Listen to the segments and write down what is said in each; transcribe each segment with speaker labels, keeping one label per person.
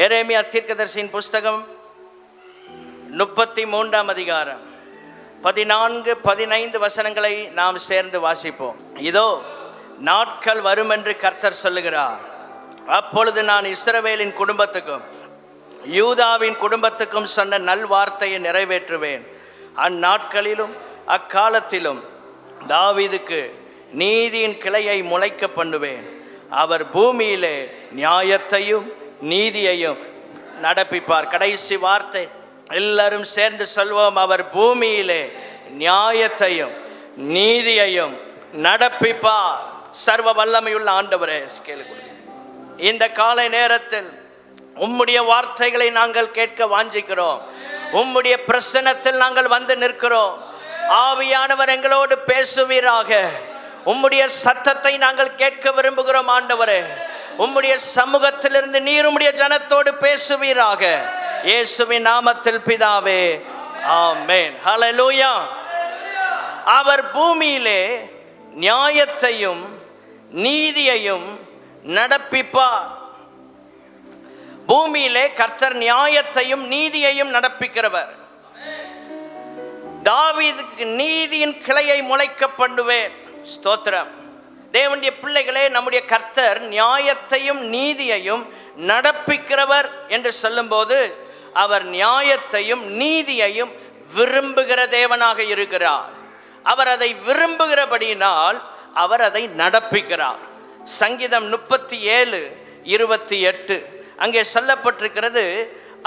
Speaker 1: எரேமியா தீர்க்கதரிசியின் புஸ்தகம் 33ஆம் அதிகாரம் 14-15 வசனங்களை நாம் சேர்ந்து வாசிப்போம். இதோ நாட்கள் வரும் என்று கர்த்தர் சொல்லுகிறார். அப்பொழுது நான் இஸ்ரவேலின் குடும்பத்துக்கும் யூதாவின் குடும்பத்துக்கும் சொன்ன நல்வார்த்தையை நிறைவேற்றுவேன். அந்நாட்களிலும் அக்காலத்திலும் தாவீதுக்கு நீதியின் கிளையை முளைக்க பண்ணுவேன். அவர் பூமியிலே நியாயத்தையும் நீதியையும் நடப்பிப்பார். கடைசி வார்த்தை எல்லாரும் சேர்ந்து சொல்வோம். அவர் பூமியிலே நியாயத்தையும் நீதியையும் நடப்பிப்பார். சர்வ வல்லமையுள்ள ஆண்டவரே, இந்த காலை நேரத்தில் உம்முடைய வார்த்தைகளை நாங்கள் கேட்க வாஞ்சிக்கிறோம். உம்முடைய பிரசன்னத்தில் நாங்கள் வந்து நிற்கிறோம். ஆவியானவர் எங்களோடு பேசுவீராக. உம்முடைய சத்தத்தை நாங்கள் கேட்க விரும்புகிறோம். ஆண்டவரே, உம்முடைய சமூகத்திலிருந்து நீர் உம்முடைய ஜனத்தோடு பேசுவீராக. இயேசுவின் நாமத்தில் பிதாவே, ஆமென். ஹல்லேலூயா. அவர் பூமியிலே நியாயத்தையும் நீதியையும் நடப்பிப்பார். பூமியிலே கர்த்தர் நியாயத்தையும் நீதியையும் நடப்பிக்கிறவர். தாவீதுக்கு நீதியின் கிளையை முளைக்க பண்ணுவேன். ஸ்தோத்திரம். தேவனுடைய பிள்ளைகளே, நம்முடைய கர்த்தர் நியாயத்தையும் நீதியையும் நடப்பிக்கிறவர் என்று சொல்லும்போது அவர் நியாயத்தையும் நீதியையும் விரும்புகிற தேவனாக இருக்கிறார். அவர் அதை விரும்புகிறபடியினால் அவர் அதை நடப்பிக்கிறார். சங்கீதம் 37:28 அங்கே சொல்லப்பட்டிருக்கிறது,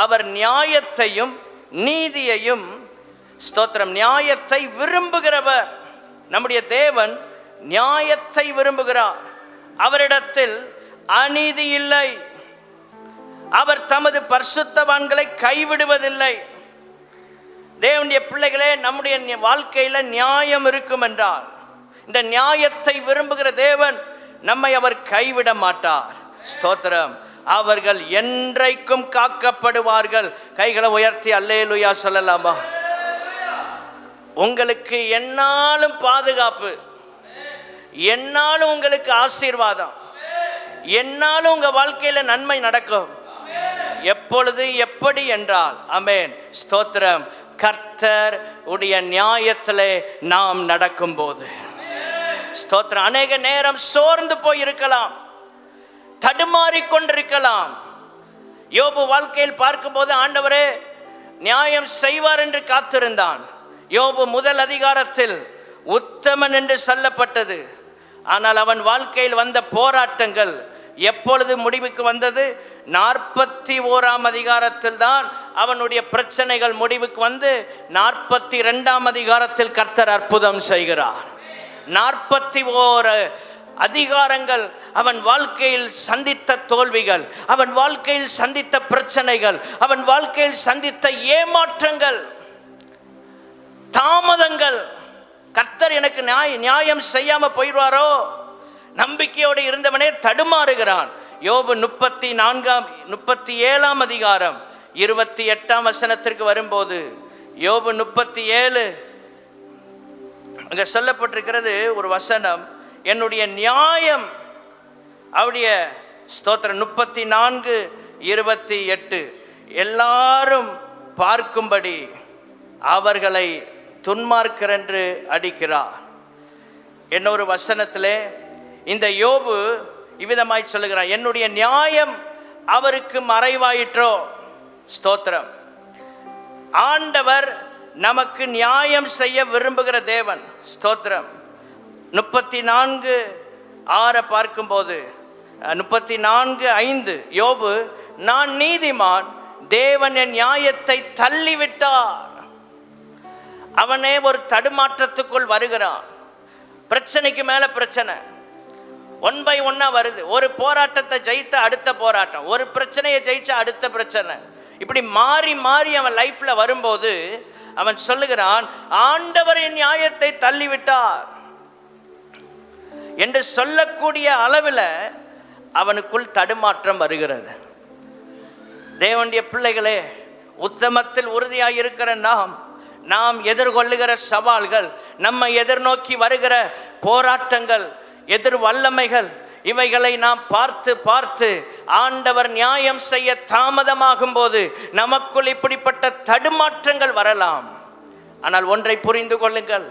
Speaker 1: அவர் நியாயத்தையும் நீதியையும், ஸ்தோத்திரம், நியாயத்தை விரும்புகிறவர். நம்முடைய தேவன் நியாயத்தை விரும்புகிறார். அவரிடத்தில் அநீதி இல்லை. அவர் தமது பரிசுத்தவான்களை கைவிடுவதில்லை. தேவனுடைய பிள்ளைகளே, நம்முடைய வாழ்க்கையில நியாயம் இருக்கும் என்றால் இந்த நியாயத்தை விரும்புகிற தேவன் நம்மை அவர் கைவிட மாட்டார். ஸ்தோத்திரம். அவர்கள் என்றைக்கும் காக்கப்படுவார்கள். கைகளை உயர்த்தி அல்லேலூயா சொல்லலாமா? உங்களுக்கு என்னாலும் பாதுகாப்பு, என்னாலும் உங்களுக்கு ஆசீர்வாதம், என்னாலும் உங்க வாழ்க்கையில நன்மை நடக்கும். எப்பொழுது எப்படி என்றால், ஆமென், ஸ்தோத்திரம், கர்த்தர் உடைய நியாயத்திலே நாம் நடக்கும் போது. ஸ்தோத்திரம். அநேக நேரம் சோர்ந்து போய் இருக்கலாம், தடுமாறி கொண்டிருக்கலாம். யோபு வாழ்க்கையில் பார்க்கும்போது ஆண்டவரே நியாயம் செய்வார் என்று காத்திருந்தான். யோபு முதல் அதிகாரத்தில் உத்தமன் என்று சொல்லப்பட்டது. ஆனால் அவன் வாழ்க்கையில் வந்த போராட்டங்கள் எப்பொழுது முடிவுக்கு வந்தது? 41ஆம் அதிகாரத்தில் தான் அவனுடைய பிரச்சனைகள் முடிவுக்கு வந்து 42ஆம் அதிகாரத்தில் கர்த்தர் அற்புதம் செய்கிறார். 41 அதிகாரங்கள் அவன் வாழ்க்கையில் சந்தித்த தோல்விகள், அவன் வாழ்க்கையில் சந்தித்த பிரச்சனைகள், அவன் வாழ்க்கையில் சந்தித்த ஏமாற்றங்கள், தாமதங்கள். கர்த்தர் எனக்கு நியாயம் செய்யாம போயிடுவாரோ நம்பிக்கையோடு இருந்தவனே தடுமாறுகிறான். யோபு 37ஆம் அதிகாரம் 28ஆம் வசனத்திற்கு வரும்போது, யோபு 37 அங்க சொல்லப்பட்டிருக்கிறது ஒரு வசனம், என்னுடைய நியாயம், அவருடைய ஸ்தோத்திரம் 34:28 எல்லாரும் பார்க்கும்படி அவர்களை துன்மார்க்கர் என்று அடிக்கிறார். இன்னொரு வசனத்திலே இந்த யோபு இவ்விதமாய் சொல்லுகிறான், என்னுடைய நியாயம் அவருக்கு மறைவாயிற்றோ. ஸ்தோத்திரம். ஆண்டவர் நமக்கு நியாயம் செய்ய விரும்புகிற தேவன். ஸ்தோத்திரம். 34:6 பார்க்கும்போது 34:5 யோபு, நான் நீதிமான், தேவன் என் நியாயத்தை தள்ளிவிட்டார். அவனே ஒரு தடுமாற்றத்துக்குள் வருகிறான். பிரச்சனைக்கு மேல பிரச்சனை, 1 by 1 வருது. ஒரு போராட்டத்தை ஜெயித்த அடுத்த போராட்டம், ஒரு பிரச்சனையை ஜெயிச்ச அடுத்த பிரச்சனை, இப்படி மாறி மாறி அவன் லைஃப்ல வரும்போது அவன் சொல்லுகிறான், ஆண்டவர் என் நியாயத்தை தள்ளிவிட்டார் என்று சொல்லக்கூடிய அளவில் அவனுக்குள் தடுமாற்றம் வருகிறது. தேவனுடைய பிள்ளைகளே, உத்தமத்தில் உறுதியாக இருக்கிற நாம் எதிர்கொள்ளுகிற சவால்கள், நம்மை எதிர்நோக்கி வருகிற போராட்டங்கள், எதிர் வல்லமைகள், இவைகளை நாம் பார்த்து பார்த்து ஆண்டவர் நியாயம் செய்ய தாமதமாகும் போது நமக்குள் இப்படிப்பட்ட தடுமாற்றங்கள் வரலாம். ஆனால் ஒன்றை புரிந்து கொள்ளுங்கள்,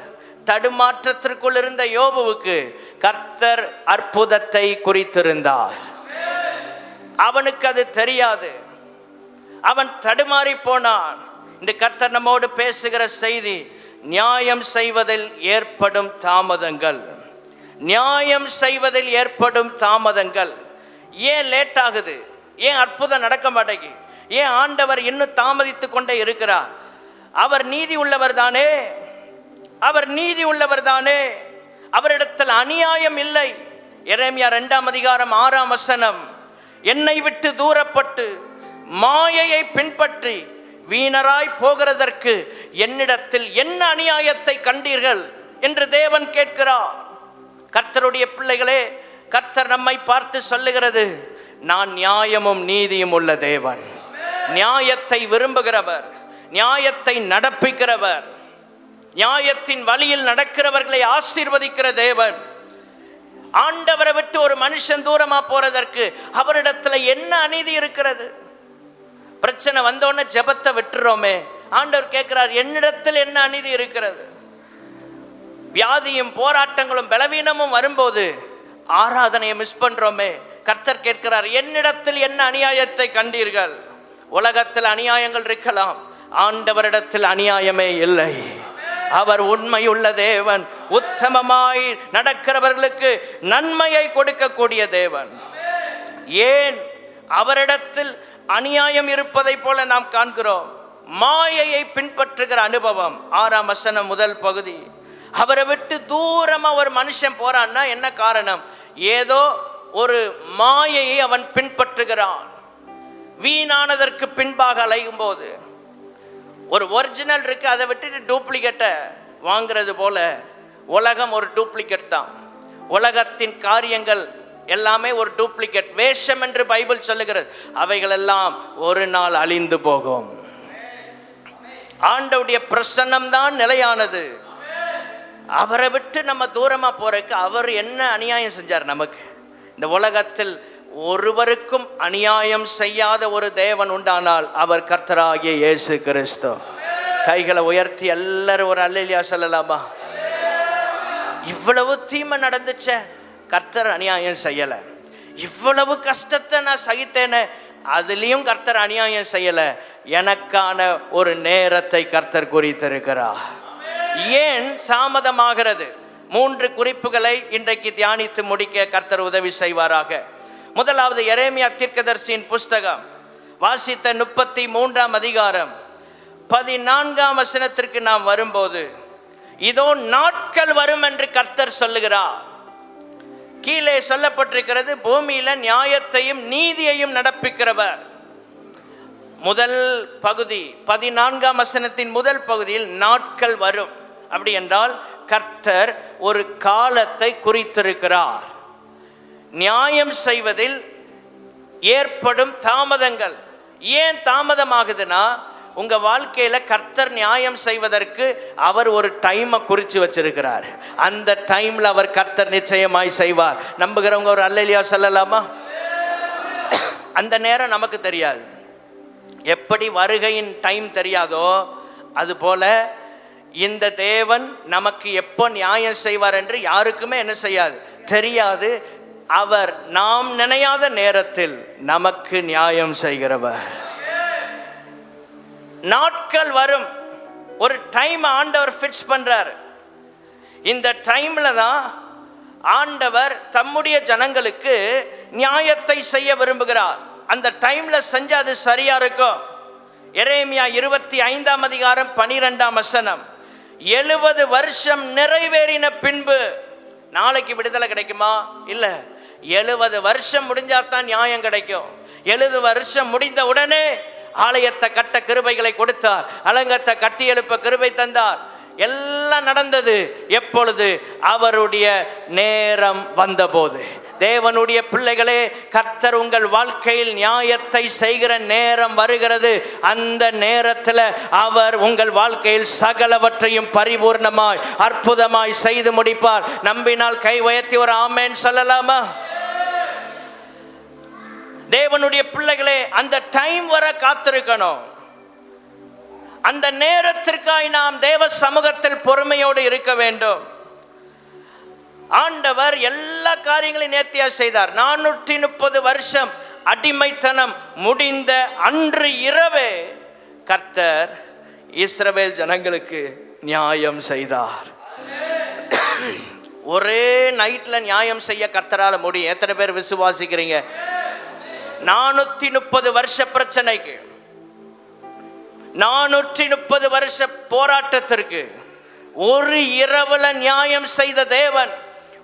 Speaker 1: தடுமாற்றத்திற்குள் இருந்த யோபுவுக்கு கர்த்தர் அற்புதத்தை குறித்திருந்தார். அவனுக்கு அது தெரியாது, அவன் தடுமாறி போனான். இந்த கர்த்தர் நம்மோடு பேசுகிற செய்தி, நியாயம் செய்வதில் ஏற்படும் தாமதங்கள். நியாயம் செய்வதில் ஏற்படும் தாமதங்கள். ஏன் லேட் ஆகுது? ஏன் அற்புதம் நடக்க மாட்டேங்குது? ஏன் ஆண்டவர் இன்னும் தாமதித்து கொண்டே இருக்கிறார்? அவர் நீதி உள்ளவர் தானே, அவர் நீதி உள்ளவர் தானே, அவரிடத்தில் அநியாயம் இல்லை. எரேமியா 2:6 என்னை விட்டு தூரப்பட்டு மாயையை பின்பற்றி வீணராய் போகிறதற்கு என்னிடத்தில் என்ன அநியாயத்தை கண்டீர்கள் என்று தேவன் கேட்கிறார். கர்த்தருடைய பிள்ளைகளே, கர்த்தர் நம்மை பார்த்து சொல்லுகிறது, நான் நியாயமும் நீதியும் உள்ள தேவன். நியாயத்தை விரும்புகிறவர், நியாயத்தை நடப்பிக்கிறவர், நியாயத்தின் வழியில் நடக்கிறவர்களை ஆசீர்வதிக்கிற தேவன். ஆண்டவரை விட்டு ஒரு மனுஷன் தூரமா போறதற்கு அவரிடத்துல என்ன அநீதி இருக்கிறது? பிரச்சனை வந்தோடனே ஜெபத்தை விட்டுறோமே. ஆண்டவர் கேட்கிறார், என்னிடத்தில் என்ன அநீதி இருக்கிறது? வியாதியும் போராட்டங்களும் பலவீனமும் வரும்போது ஆராதனையை மிஸ் பண்றோமே. கர்த்தர் கேட்கிறார், என்னிடத்தில் என்ன அநியாயத்தை கண்டீர்கள்? உலகத்தில் அநியாயங்கள் இருக்கலாம், ஆண்டவரிடத்தில் அநியாயமே இல்லை. அவர் உண்மையுள்ள தேவன், உத்தமமாய் நடக்கிறவர்களுக்கு நன்மையை கொடுக்கக்கூடிய தேவன். ஏன் அவரிடத்தில் அநியாயம் இருப்பதை போல நாம் காண்கிறோம்? மாயையை பின்பற்றுகிற அனுபவம். 6 முதல் பகுதி. அவரை விட்டு தூரமா ஒரு மனுஷன் போறான்னா என்ன காரணம்? ஏதோ ஒரு மாயையை அவன் பின்பற்றுகிறான். வீணானதற்கு பின்பாக அலையும் போது ஒரு ஒரிஜினல் இருக்கு, அதை விட்டுட்டு டூப்ளிகேட்டை வாங்கிறது போல உலகம் ஒரு டூப்ளிகேட் தான். உலகத்தின் காரியங்கள் எல்லாமே ஒரு டூப்ளிகேட், வேஷம் என்று பைபிள் சொல்லுகிறது. அவைகள் எல்லாம் ஒரு நாள் அழிந்து போகும். ஆண்டவருடைய பிரசன்னம் தான் நிலையானது. அவரை விட்டு நம்ம தூரமா போறதுக்கு அவர் என்ன அநியாயம் செஞ்சார் நமக்கு? இந்த உலகத்தில் ஒருவருக்கும் அநியாயம் செய்யாத ஒரு தேவன் உண்டானால் அவர் கர்த்தராகிய இயேசு கிறிஸ்து. கைகளை உயர்த்தி எல்லாரும் ஒரு அல்லேலூயா சொல்லலாமா? இவ்வளவு தீமை நடந்துச்ச, கர்த்தர் அநியாயம் செய்யல. இவ்வளவு கஷ்டத்தை நான் சகித்தேனே, அதுலேயும் கர்த்தர் அநியாயம் செய்யல. எனக்கான ஒரு நேரத்தை கர்த்தர் குறித்திருக்கிறார். ஏன் தாமதமாகிறது? 3 குறிப்புகளை இன்றைக்கு தியானித்து முடிக்க கர்த்தர் உதவி செய்வாராக. முதலாவது, எரேமியா தீர்க்கதரிசியின் புஸ்தகம் வாசித்த 33 14 நாம் வரும்போது, இதோ நாட்கள் வரும் என்று கர்த்தர் சொல்லுகிறார். கீழே சொல்லப்பட்டிருக்கிறது, பூமியில நியாயத்தையும் நீதியையும் நடப்பிக்கிறவர். முதல் பகுதி 14 முதல் பகுதியில் நாட்கள் வரும். அப்படி என்றால் கர்த்தர் ஒரு காலத்தை குறித்திருக்கிறார். நியாயம் செய்வதில் ஏற்படும் தாமதங்கள். ஏன் தாமதமாகுதுன்னா, உங்க வாழ்க்கையில கர்த்தர் நியாயம் செய்வதற்கு அவர் ஒரு டைமை குறித்து வச்சிருக்கிறார். அந்த டைம்ல அவர் கர்த்தர் நிச்சயமாய் செய்வார். நம்புகிறவங்க ஒரு அல்லேலூயா சொல்லலாமா? அந்த நேரம் நமக்கு தெரியாது. எப்படி வருகையின் டைம் தெரியாதோ அதுபோல இந்த தேவன் நமக்கு எப்போ நியாயம் செய்வார் என்று யாருக்குமே என்ன செய்யாது, தெரியாது. அவர் நாம் நினையாத நேரத்தில் நமக்கு நியாயம் செய்கிறவர். நாட்கள் வரும், ஒரு டைம் ஆண்டவர் ஃபிக்ஸ் பண்றார். இந்த டைம்ல தான் ஆண்டவர் தம்முடைய ஜனங்களுக்கு நியாயத்தை செய்ய விரும்புகிறார். அந்த டைம்ல செஞ்சா அது சரியா இருக்கும். எரேமியா 25 12 70 வருஷம் நிறைவேறின பின்பு நாளைக்கு விடுதலை கிடைக்குமா? இல்ல, 70 வருஷம் முடிஞ்சாதான் நியாயம் கிடைக்கும். 70 வருஷம் முடிந்த உடனே ஆலயத்தை கட்ட கிருபைகளை கொடுத்தார், அலங்கத்தை கட்டி எழுப்ப கிருபை தந்தார். எல்லாம் நடந்தது எப்பொழுது? அவருடைய நேரம் வந்தபோது. தேவனுடைய பிள்ளைகளே, கர்த்தர் உங்கள் வாழ்க்கையில் நியாயத்தை செய்கிற நேரம் வருகிறது. அந்த நேரத்தில் அவர் உங்கள் வாழ்க்கையில் சகலவற்றையும் பரிபூர்ணமாய் அற்புதமாய் செய்து முடிப்பார். நம்பினால் கை உயர்த்தி ஒரு ஆமென் சொல்லலாமா? தேவனுடைய பிள்ளைகளே, அந்த டைம் வர காத்திருக்கணும். அந்த நேரத்திற்காய் நாம் தேவ சமூகத்தில் பொறுமையோடு இருக்க வேண்டும். ஆண்டவர் எல்லா காரியங்களையும் நேர்த்தியா செய்தார். 430 வருஷம் அடிமைத்தனம் முடிந்த அன்று இரவே கர்த்தர் இஸ்ரவேல் ஜனங்களுக்கு நியாயம் செய்தார். ஒரே நைட்ல நியாயம் செய்ய கர்த்தரால முடியும். எத்தனை பேர் விசுவாசிக்கிறீங்க? 430 வருஷ பிரச்சனைக்கு, 430 வருஷ போராட்டத்திற்கு ஒரு இரவுல நியாயம் செய்த தேவன்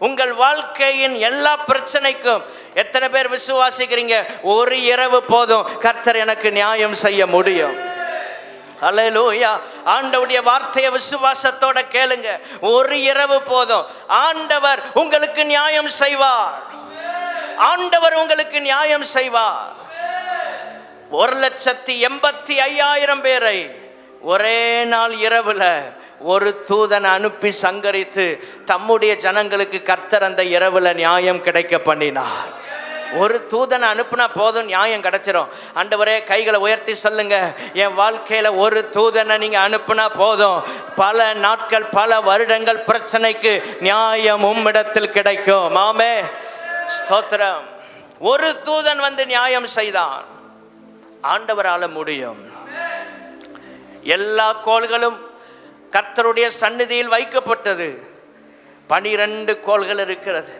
Speaker 1: உங்கள் வாழ்க்கையின் எல்லா பிரச்சனைக்கும் எத்தனை பேர் விசுவாசிக்கிறீங்க? ஒரு இரவு போதும், கர்த்தர் எனக்கு நியாயம் செய்ய முடியும். அல்லேலூயா. ஆண்டவருடைய வார்த்தையை விசுவாசத்தோட கேளுங்க. ஒரு இரவு போதும், ஆண்டவர் உங்களுக்கு நியாயம் செய்வார். ஆண்டவர் உங்களுக்கு நியாயம் செய்வார். 1,85,000 பேரை ஒரே நாள் இரவுல ஒரு தூதன் அனுப்பி சங்கரித்து தம்முடைய ஜனங்களுக்கு கர்த்தர் அந்த இரவுல நியாயம் கிடைக்க பண்ணினார். ஒரு தூதனை அனுப்புனா போதும், நியாயம் கிடைச்சிரும். ஆண்டவரே, கைகளை உயர்த்தி சொல்லுங்க, என் வாழ்க்கையில ஒரு தூதனை நீங்க அனுப்புனா போதும், பல நாட்கள் பல வருடங்கள் பிரச்சனைக்கு நியாயம் உம்மிடத்தில் கிடைக்கும். ஆமே, ஸ்தோத்திரம். ஒரு தூதன் வந்து நியாயம் செய்தான். ஆண்டவரால முடியும். எல்லா கோள்களும் கர்த்தருடைய சந்நிதியில் வைக்கப்பட்டது. 12 கோள்கள் இருக்கிறது.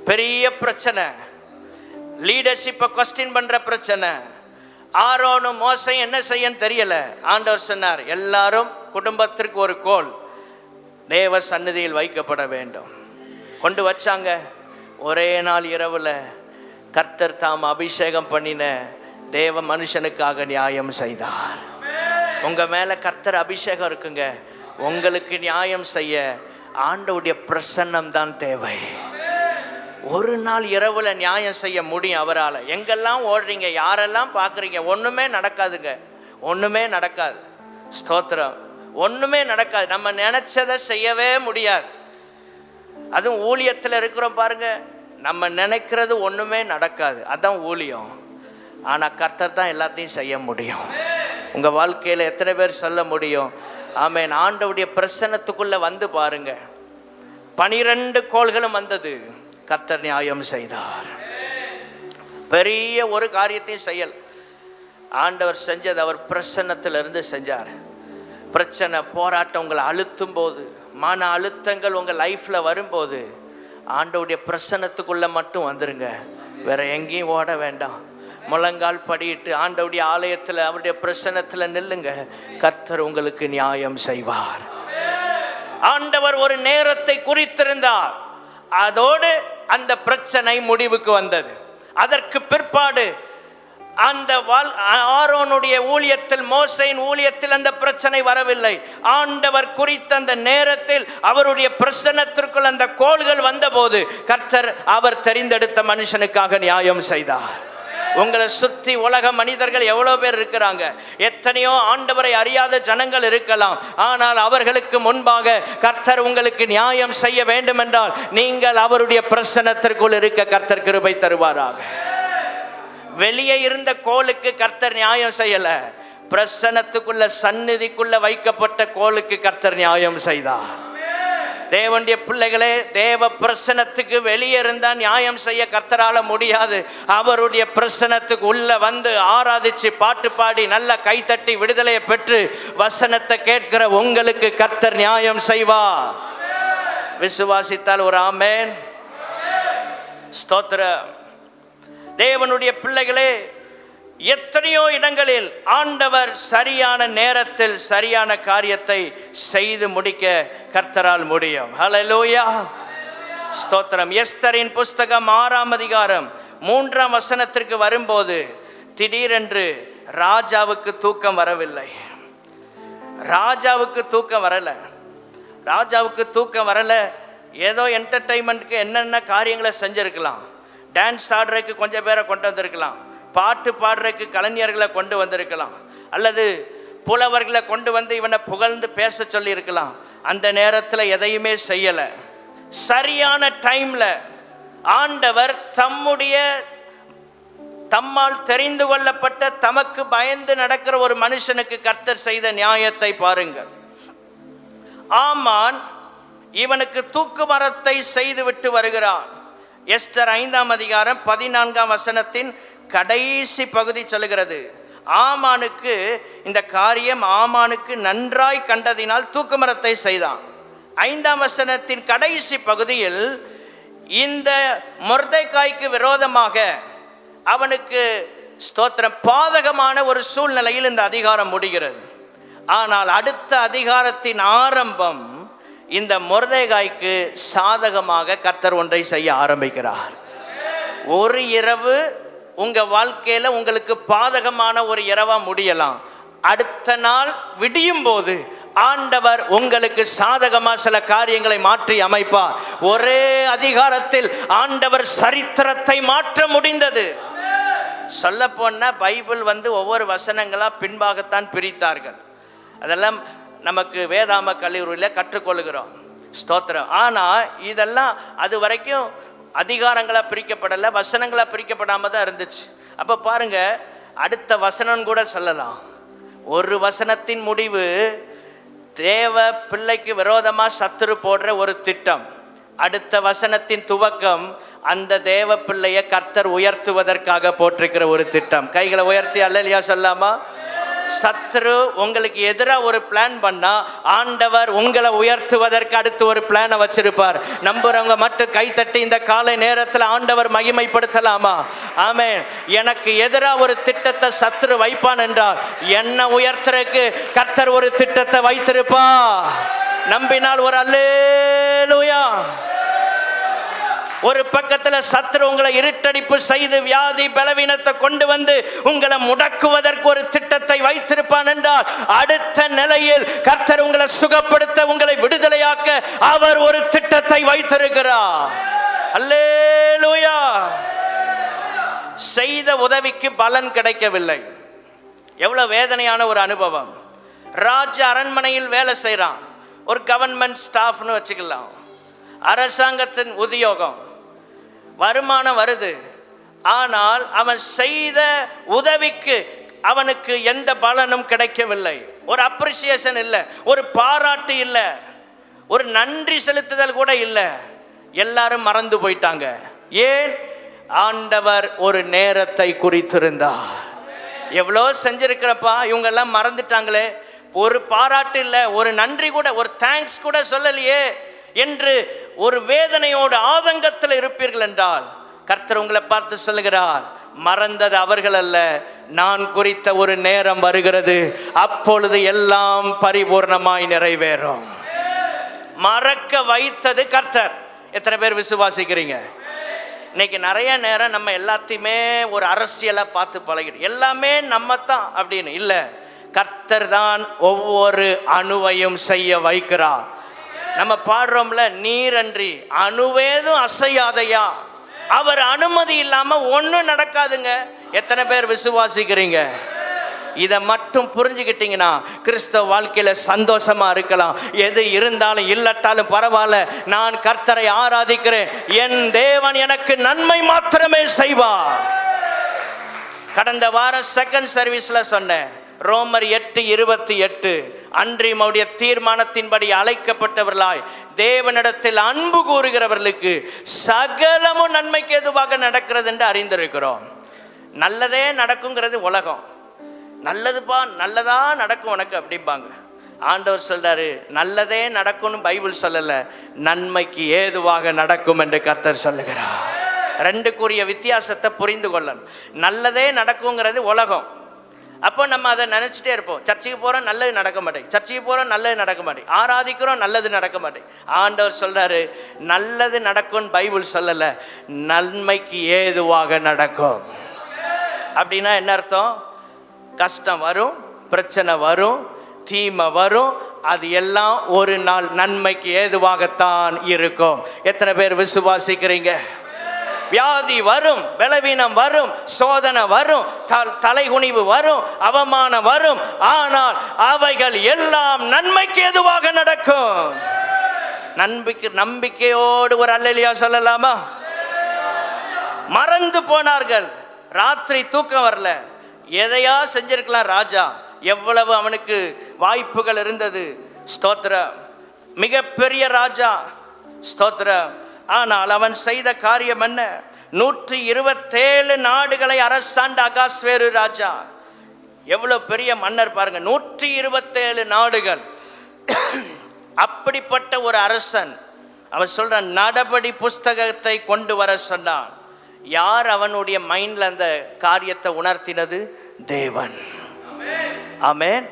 Speaker 1: பெரிய பிரச்சனை, லீடர்ஷிப்பை கொஸ்டின் பண்ற பிரச்சனை. ஆரோனும் மோசையும் என்ன செய்யன்னு தெரியல. ஆண்டவர் சொன்னார், எல்லாரும் குடும்பத்திற்கு ஒரு கோல் தேவ சந்நிதியில் வைக்கப்பட வேண்டும். கொண்டு வச்சாங்க. ஒரே நாள் இரவுல கர்த்தர் தாம் அபிஷேகம் பண்ணின தேவ மனுஷனுக்காக நியாயம் செய்தார். உங்க மேல கர்த்தர் அபிஷேகம் இருக்குங்க. உங்களுக்கு நியாயம் செய்ய ஆண்டவருடைய பிரசன்னம் தான் தேவை. ஒரு நாள் இரவுல நியாயம் செய்ய முடியும் அவரால். எங்கெல்லாம் ஓடுறீங்க, யாரெல்லாம் பார்க்குறீங்க, ஒன்றுமே நடக்காதுங்க. ஒன்றுமே நடக்காது. ஸ்தோத்திரம். ஒன்றுமே நடக்காது. நம்ம நினைச்சதை செய்யவே முடியாது. அதுவும் ஊழியத்தில் இருக்கிறோம் பாருங்க, நம்ம நினைக்கிறது ஒன்றுமே நடக்காது. அதான் ஊழியம். ஆனால் கர்த்தர் தான் எல்லாத்தையும் செய்ய முடியும். உங்கள் வாழ்க்கையில் எத்தனை பேர் சொல்ல முடியும்? ஆமென். ஆண்டவருடைய பிரசன்னத்துக்குள்ளே வந்து பாருங்க. 12 கோள்களும் வந்தது. கர்த்தர் நியாயம் செய்தார். பெரிய ஒரு காரியத்தையும் செய்யல். ஆண்டவர் செஞ்சது அவர் பிரசன்னத்திலிருந்து செஞ்சார். பிரச்சனை, போராட்டம் உங்களை அழுத்தும் போது, மன அழுத்தங்கள் உங்கள் லைஃப்பில் வரும்போது ஆண்டவருடைய பிரசன்னத்துக்குள்ளே மட்டும் வந்துருங்க. வேற எங்கேயும் ஓட வேண்டாம். முழங்கால் படியிட்டு ஆண்டவருடைய ஆலயத்தில் அவருடைய பிரசன்னத்தில் நில்லுங்க. கர்த்தர் உங்களுக்கு நியாயம் செய்வார். ஆண்டவர் ஒரு நேரத்தை குறித்திருந்தார். அதோடு அந்த பிரச்சனை முடிவுக்கு வந்தது. அதற்கு பிற்பாடு அந்த ஆரோனுடைய ஊழியத்தில், மோசையின் ஊழியத்தில் அந்த பிரச்சனை வரவில்லை. ஆண்டவர் குறித்த அந்த நேரத்தில் அவருடைய பிரசன்னத்திற்குள் அந்த கோள்கள் வந்தபோது கர்த்தர் அவர் தெரிந்தெடுத்த மனுஷனுக்காக நியாயம் செய்தார். உங்களை சுற்றி உலக மனிதர்கள் எவ்வளோ பேர் இருக்கிறாங்க. எத்தனையோ ஆண்டவரை அறியாத ஜனங்கள் இருக்கலாம். ஆனால் அவர்களுக்கு முன்பாக கர்த்தர் உங்களுக்கு நியாயம் செய்ய வேண்டும் என்றால் நீங்கள் அவருடைய பிரசன்னத்திற்குள் இருக்க கர்த்தர் கிருபை தருவாராக. வெளியே இருந்த கோலுக்கு கர்த்தர் நியாயம் செய்யல. பிரசன்னத்துக்குள்ள, சந்நிதிக்குள்ள வைக்கப்பட்ட கோலுக்கு கர்த்தர் நியாயம் செய்தார். தேவனுடைய பிள்ளைகளே, தேவ பிரசன்னத்துக்கு வெளியே இருந்தா நியாயம் செய்ய கர்த்தரால முடியாது. அவருடைய பிரசன்னத்துக்கு உள்ள வந்து ஆராதிச்சு பாட்டு பாடி நல்ல கைத்தட்டி விடுதலையை பெற்று வசனத்தை கேட்கிற உங்களுக்கு கர்த்தர் நியாயம் செய்வார். விசுவாசித்தால் ஒரு ஆமென். ஸ்தோத்திரம். தேவனுடைய பிள்ளைகளே, எத்தனையோ இடங்களில் ஆண்டவர் சரியான நேரத்தில் சரியான காரியத்தை செய்து முடிக்க கர்த்தரால் முடியும். ஹல்லேலூயா, ஸ்தோத்திரம். எஸ்தரின் புஸ்தகம் 6ஆம் அதிகாரம் 3ஆம் வசனத்திற்கு வரும்போது திடீரென்று ராஜாவுக்கு தூக்கம் வரவில்லை. ராஜாவுக்கு தூக்கம் வரல. ராஜாவுக்கு தூக்கம் வரல. ஏதோ என்டர்டைன்மெண்ட்டுக்கு என்னென்ன காரியங்களை செஞ்சிருக்கலாம். டான்ஸ் ஆடுறதுக்கு கொஞ்சம் பேரை கொண்டு வந்திருக்கலாம். பாட்டு பாடுறதுக்கு கலைஞர்களை கொண்டு வந்திருக்கலாம். அல்லது புலவர்களை கொண்டு வந்து இவனை புகழ்ந்து பேச சொல்லி இருக்கலாம். அந்த நேரத்தில் எதையுமே செய்யலை. சரியான டைமில் ஆண்டவர் தம்முடைய தம்மால் தெரிந்து கொள்ளப்பட்ட தமக்கு பயந்து நடக்கிற ஒரு மனுஷனுக்கு கர்த்தர் செய்த நியாயத்தை பாருங்கள். ஆமான் இவனுக்கு தூக்கு மரத்தை செய்து விட்டு வருகிறான். எஸ்தர் 5ஆம் அதிகாரம் 14ஆம் வசனத்தின் கடைசி பகுதி சொல்லுகிறது, ஆமானுக்கு இந்த காரியம் ஆமானுக்கு நன்றாய் கண்டதினால் தூக்கு மரத்தை செய்தான். 5ஆம் வசனத்தின் கடைசி பகுதியில் இந்த மொர்தெகாய்க்கு விரோதமாக அவனுக்கு ஸ்தோத்திரம் பாதகமான ஒரு சூழ்நிலையில் இந்த அதிகாரம் முடிகிறது. ஆனால் அடுத்த அதிகாரத்தின் ஆரம்பம் இந்த மொர்தெகாய்க்கு சாதகமாக கர்த்தர் ஒன்றை செய்ய ஆரம்பிக்கிறார். ஒரு இரவு உங்க வாழ்க்கையில உங்களுக்கு பாதகமான ஒரு இரவா முடியலாம். அடுத்த நாள் விடியும் போது ஆண்டவர் உங்களுக்கு சாதகமா சில காரியங்களை மாற்றி அமைப்பார். ஒரே அதிகாரத்தில் ஆண்டவர் சரித்திரத்தை மாற்ற முடிந்தது. சொல்ல போனா பைபிள் ஒவ்வொரு வசனங்களா பின்பாகத்தான் பிரித்தார்கள். அதெல்லாம் நமக்கு வேதாம கல்லூரியில் கற்றுக்கொள்கிறோம். ஸ்தோத்திரம். ஆனால் இதெல்லாம் அது வரைக்கும் அதிகாரங்களாக பிரிக்கப்படலை, வசனங்களாக பிரிக்கப்படாமல் தான் இருந்துச்சு. அப்போ பாருங்க, அடுத்த வசனம் கூட சொல்லலாம். ஒரு வசனத்தின் முடிவு தேவ பிள்ளைக்கு விரோதமாக சத்துரு போடுற ஒரு திட்டம். அடுத்த வசனத்தின் துவக்கம் அந்த தேவ பிள்ளையை கர்த்தர் உயர்த்துவதற்காக போட்டிருக்கிற ஒரு திட்டம். கைகளை உயர்த்தி அல்லேலூயா சொல்லாமா? சத்துரு உங்களுக்கு எதிராக ஒரு பிளான் பண்ணா ஆண்டவர் உங்களை உயர்த்துவதற்கு அடுத்து ஒரு பிளானை வச்சிருப்பார். நம்புறவங்க மட்டும் கை தட்டி இந்த காலை நேரத்தில் ஆண்டவர் மகிமைப்படுத்தலாமா? ஆமென். எனக்கு எதிராக ஒரு திட்டத்தை சத்துரு வைப்பான் என்றால் என்ன உயர்த்துறதுக்கு கர்த்தர் ஒரு திட்டத்தை வைத்திருப்பா. நம்பினால் ஒரு அல்லேலூயா. ஒரு பக்கத்தில் சத்துரு உங்களை இருட்டடிப்பு செய்து வியாதி பலவீனத்தை கொண்டு வந்து உங்களை முடக்குவதற்கு ஒரு திட்டத்தை வைத்திருப்பான் என்றால் அடுத்த நிலையில் கர்த்தர் உங்களை சுகப்படுத்த உங்களை விடுதலையாக்க அவர் ஒரு திட்டத்தை வைத்திருக்கிறார். அல்லேலூயா. செய்த உதவிக்கு பலன் கிடைக்கவில்லை. எவ்வளவு வேதனையான ஒரு அனுபவம். ராஜ அரண்மனையில் வேலை செய்யறான், ஒரு கவர்மெண்ட் ஸ்டாஃப்னு வச்சுக்கலாம், அரசாங்கத்தின் உத்தியோகம், வருமானம் வருது. ஆனால் அவன் செய்த உதவிக்கு அவனுக்கு எந்த பலனும் கிடைக்கவில்லை. ஒரு அப்ரிசியேஷன் இல்லை, ஒரு பாராட்டு இல்லை, ஒரு நன்றி செலுத்துதல் கூட இல்லை. எல்லாரும் மறந்து போயிட்டாங்க. ஏன்? ஆண்டவர் ஒரு நேரத்தை குறித்திருந்தார். எவ்வளோ செஞ்சிருக்கிறப்பா, இவங்கெல்லாம் மறந்துட்டாங்களே, ஒரு பாராட்டு இல்லை, ஒரு நன்றி கூட, ஒரு தேங்க்ஸ் கூட சொல்லலையே என்று ஒரு வேதனையோடு ஆதங்கத்தில் இருப்பீர்கள் என்றால் கர்த்தர் உங்களை பார்த்து சொல்லுகிறார், மறந்தது அவர்கள் அல்ல, நான் குறித்த ஒரு நேரம் வருகிறது, அப்பொழுது எல்லாம் பரிபூர்ணமாய் நிறைவேறும். மறக்க வைத்தது கர்த்தர். எத்தனை பேர் விசுவாசிக்கிறீங்க? இன்னைக்கு நிறைய நேரம் நம்ம எல்லாத்தையுமே ஒரு அரசியலை பார்த்து பழகிடும். எல்லாமே நம்ம தான் அப்படின்னு இல்லை, கர்த்தர் தான் ஒவ்வொரு அணுவையும் செய்ய வைக்கிறார். நம்ம பாடுறோம்ல, நீரன்றி அணுவேதும் அசையாதையா, அவர் அனுமதி இல்லாம ஒன்றும் நடக்காதுங்க. எத்தனை பேர் விசுவாசிக்கிறீங்க? இதை மட்டும் புரிஞ்சுக்கிட்டீங்கன்னா கிறிஸ்தவ வாழ்க்கையில சந்தோஷமா இருக்கலாம். எது இருந்தாலும் இல்லட்டாலும் பரவாயில்ல, நான் கர்த்தரை ஆராதிக்கிறேன், என் தேவன் எனக்கு நன்மை மாத்திரமே செய்வார். கடந்த வாரம் செகண்ட் சர்வீஸ்ல சொன்னேன், ரோமர் 8:28, அன்றியுடைய தீர்மானத்தின்படி அழைக்கப்பட்டவர்களாய் தேவனிடத்தில் அன்பு கூறுகிறவர்களுக்கு சகலமும் நன்மைக்கு எதுவாக நடக்கிறது என்று அறிந்திருக்கிறோம். நல்லதே நடக்குங்கிறது உலகம். நல்லதுப்பா, நல்லதா நடக்கும் உனக்கு அப்படிம்பாங்க. ஆண்டவர் சொல்றாரு, நல்லதே நடக்கும்னு பைபிள் சொல்லல, நன்மைக்கு ஏதுவாக நடக்கும் என்று கர்த்தர் சொல்லுகிறார். ரெண்டுக்குரிய வித்தியாசத்தை புரிந்து கொள்ளணும். நல்லதே நடக்குங்கிறது உலகம். அப்போ நம்ம அதை நினச்சிட்டே இருப்போம். சர்ச்சைக்கு போகிறோம், நல்லது நடக்க மாட்டேங்குது, சர்ச்சைக்கு போகிறோம், நல்லது நடக்க மாட்டேங்குது, ஆராதிக்கிறோம், நல்லது நடக்க மாட்டேங்குது. ஆண்டவர் சொல்றாரு, நல்லது நடக்கும்னு பைபிள் சொல்லலை, நன்மைக்கு ஏதுவாக நடக்கும். அப்படின்னா என்ன அர்த்தம்? கஷ்டம் வரும், பிரச்சனை வரும், தீமை வரும், அது எல்லாம் ஒரு நாள் நன்மைக்கு ஏதுவாகத்தான் இருக்கும். எத்தனை பேர் விசுவாசிக்கிறீங்க? வியாதி வரும், பலவீனம் வரும், சோதனை வரும், தலைகுனிவு வரும், அவமானம் வரும், ஆனால் அவைகள் எல்லாம் நன்மைக்கு எதுவாக நடக்கும். நம்பிக்கையோடு ஒரு அல்லேலூயா சொல்லலாமா? மறந்து போனார்கள், ராத்திரி தூக்கம் வரல. எதையா செஞ்சிருக்கலாம் ராஜா, எவ்வளவு அவனுக்கு வாய்ப்புகள் இருந்தது. ஸ்தோத்திரம், மிகப்பெரிய ராஜா. ஸ்தோத்திரம். ஆனால் அவன் செய்த காரியம் என்ன? 127 நாடுகளை அரசாண்ட அகாஸ்வேரு ராஜா. எவ்வளவு பெரிய மன்னர் பாருங்க, 127 நாடுகள். அப்படிப்பட்ட ஒரு அரசன் அவன் சொல்றான், நடபடி புஸ்தகத்தை கொண்டு வர சொன்னான். யார் அவனுடைய மைண்ட்ல அந்த காரியத்தை உணர்த்தினது? தேவன். ஆமென்.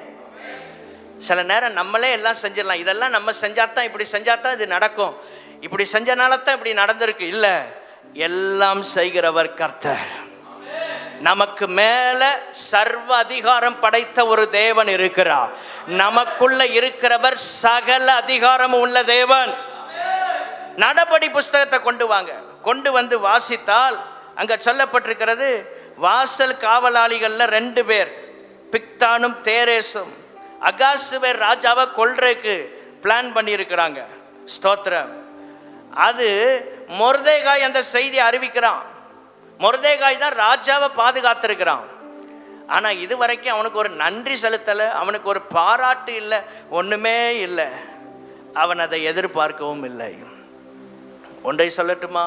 Speaker 1: சில நேரம் நம்மளே எல்லாம் செஞ்சிடலாம். இதெல்லாம் நம்ம செஞ்சாதான், இப்படி செஞ்சாதான் இது நடக்கும், இப்படி செஞ்சனால தான் இப்படி நடந்திருக்கு. இல்ல, எல்லாம் செய்கிறவர் கர்த்தர். நமக்கு மேல சர்வ அதிகாரம் படைத்த ஒரு தேவன் இருக்கிறார். நமக்குள்ள இருக்கிறவர் சகல அதிகாரம் உள்ள தேவன். நடபடி புஸ்தகத்தை கொண்டு வாங்க. கொண்டு வந்து வாசித்தால் அங்க சொல்லப்பட்டிருக்கிறது, வாசல் காவலாளிகள்ல 2 பேர், பிக்தானும் தேரேசும், அகாசுவேர் ராஜாவை கொல்றதுக்கு பிளான் பண்ணி இருக்கிறாங்க. ஸ்தோத்திரம். அது மொர்தேகாய் அந்த செய்தி அறிவிக்கிறான். மொர்தேகாய் தான் ராஜாவை பாதுகாத்திருக்கிறான். ஆனா இதுவரைக்கும் அவனுக்கு ஒரு நன்றி செலுத்தலை, அவனுக்கு ஒரு பாராட்டு இல்லை, ஒண்ணுமே இல்லை. அவன் அதை எதிர்பார்க்கவும் இல்லை. ஒன்றை சொல்லட்டுமா?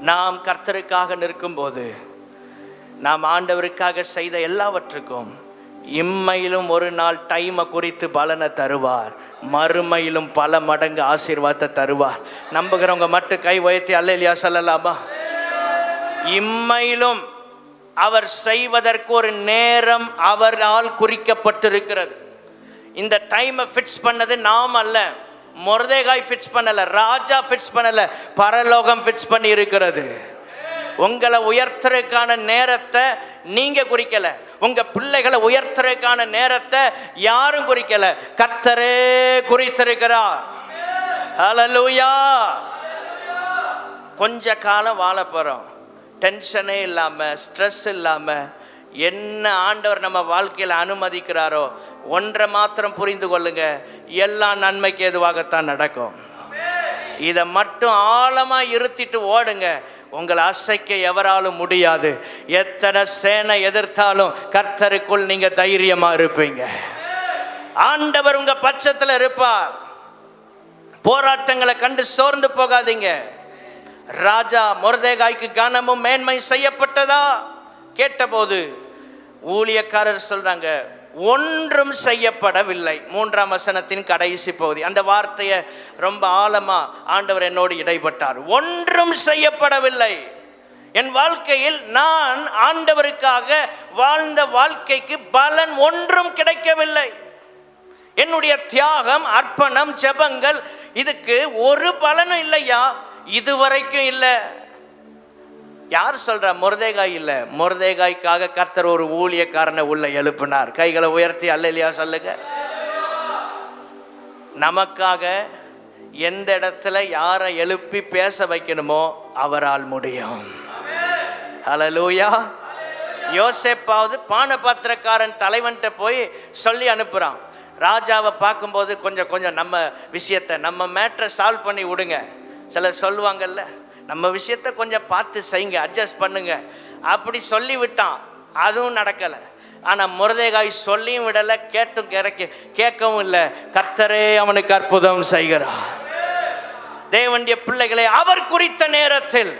Speaker 1: நாம் கர்த்தருக்காக நிற்கும் போது, நாம் ஆண்டவருக்காக செய்த எல்லாவற்றுக்கும் இம்மையிலும் ஒரு நாள் டைமை குறித்து பலனை தருவார், மறுமையிலும் பல மடங்கு ஆசீர்வாதத்தை தருவார். நம்புகிறவங்க மட்டும் கை உயர்த்தி அல்லேலூயா சொல்லலாமா? இம்மையிலும் அவர் செய்வதற்கு ஒரு நேரம் அவரால் குறிக்கப்பட்டிருக்கிறது. இந்த டைமை ஃபிக்ஸ் பண்ணது நாம் அல்ல, மொர்தேகாய் ஃபிக்ஸ் பண்ணல, ராஜா ஃபிக்ஸ் பண்ணல, பரலோகம் ஃபிக்ஸ் பண்ணி இருக்கிறது. உங்களை உயர்த்துறதுக்கான நேரத்தை நீங்க குறிக்கல, உங்க பிள்ளைகளை உயர்த்துறதுக்கான நேரத்தை யாரும் குறிக்கல, கர்த்தரே குறித்திருக்கிறார். ஹல்லேலூயா. கொஞ்ச காலம் வாழ போறோம், டென்ஷனே இல்லாம, ஸ்ட்ரெஸ் இல்லாம. என்ன ஆண்டவர் நம்ம வாழ்க்கையில் அனுமதிக்கிறாரோ ஒன்றை மாத்திரம் புரிந்து கொள்ளுங்க, எல்லா நன்மைக்கு எதுவாகத்தான் நடக்கும். இதை மட்டும் ஆழமா இருத்திட்டு ஓடுங்க, உங்களை அசைக்க எவராலும் முடியாது. எத்தனை சேனை எதிர்த்தாலும் கர்த்தருக்குள் நீங்க தைரியமா இருப்பீங்க. ஆண்டவர் உங்க பட்சத்தில் இருப்பார். போராட்டங்களை கண்டு சோர்ந்து போகாதீங்க. ராஜா மொர்தேகாய்க்கு கனமும் மேன்மை செய்யப்பட்டதா கேட்டபோது ஊழியக்காரர் சொல்றாங்க, ஒன்றும் செய்யப்படவில்லை. 3ஆம் வசனத்தின் கடைசி பகுதி, அந்த வார்த்தையை ரொம்ப ஆழமா ஆண்டவர் என்னோடு இடைப்பட்டார். ஒன்றும் செய்யப்படவில்லை. என் வாழ்க்கையில் நான் ஆண்டவருக்காக வாழ்ந்த வாழ்க்கைக்கு பலன் ஒன்றும் கிடைக்கவில்லை. என்னுடைய தியாகம், அர்ப்பணம், ஜெபங்கள், இதுக்கு ஒரு பலனும் இல்லையா, இதுவரைக்கும் இல்லை. யார் சொல்ற? மொர்தேகாய் இல்லை. மொர்தேகாய்க்காக கர்த்தர் ஒரு ஊழியக்காரனை உள்ள எழுப்பினார். கைகளை உயர்த்தி அல்லேலூயா சொல்லுங்க. நமக்காக எந்த இடத்துல யாரை எழுப்பி பேச வைக்கணுமோ அவரால் முடியும். ஹல்லேலூயா. யோசேப்பாவது பானபாத்திரக்காரன் தலைவன்கிட்ட போய் சொல்லி அனுப்புறான், ராஜாவை பார்க்கும்போது கொஞ்சம் கொஞ்சம் நம்ம விஷயத்தை, நம்ம மேட்ரை சால்வ் பண்ணி விடுங்க. சிலர் சொல்லுவாங்கல்ல, நம்ம விஷயத்தை கொஞ்சம் பார்த்து செய்யுங்க, அட்ஜஸ்ட் பண்ணுங்க, அப்படி சொல்லி விட்டான். அதுவும் நடக்கலை. ஆனால் மொர்தேகாய் சொல்லியும் விடலை, கேட்டும் கேட்கவும் இல்லை. கர்த்தரே அவனுக்கு அற்புதம் செய்கிறார். தேவனுடைய பிள்ளைகளை அவர் குறித்த நேரத்தில்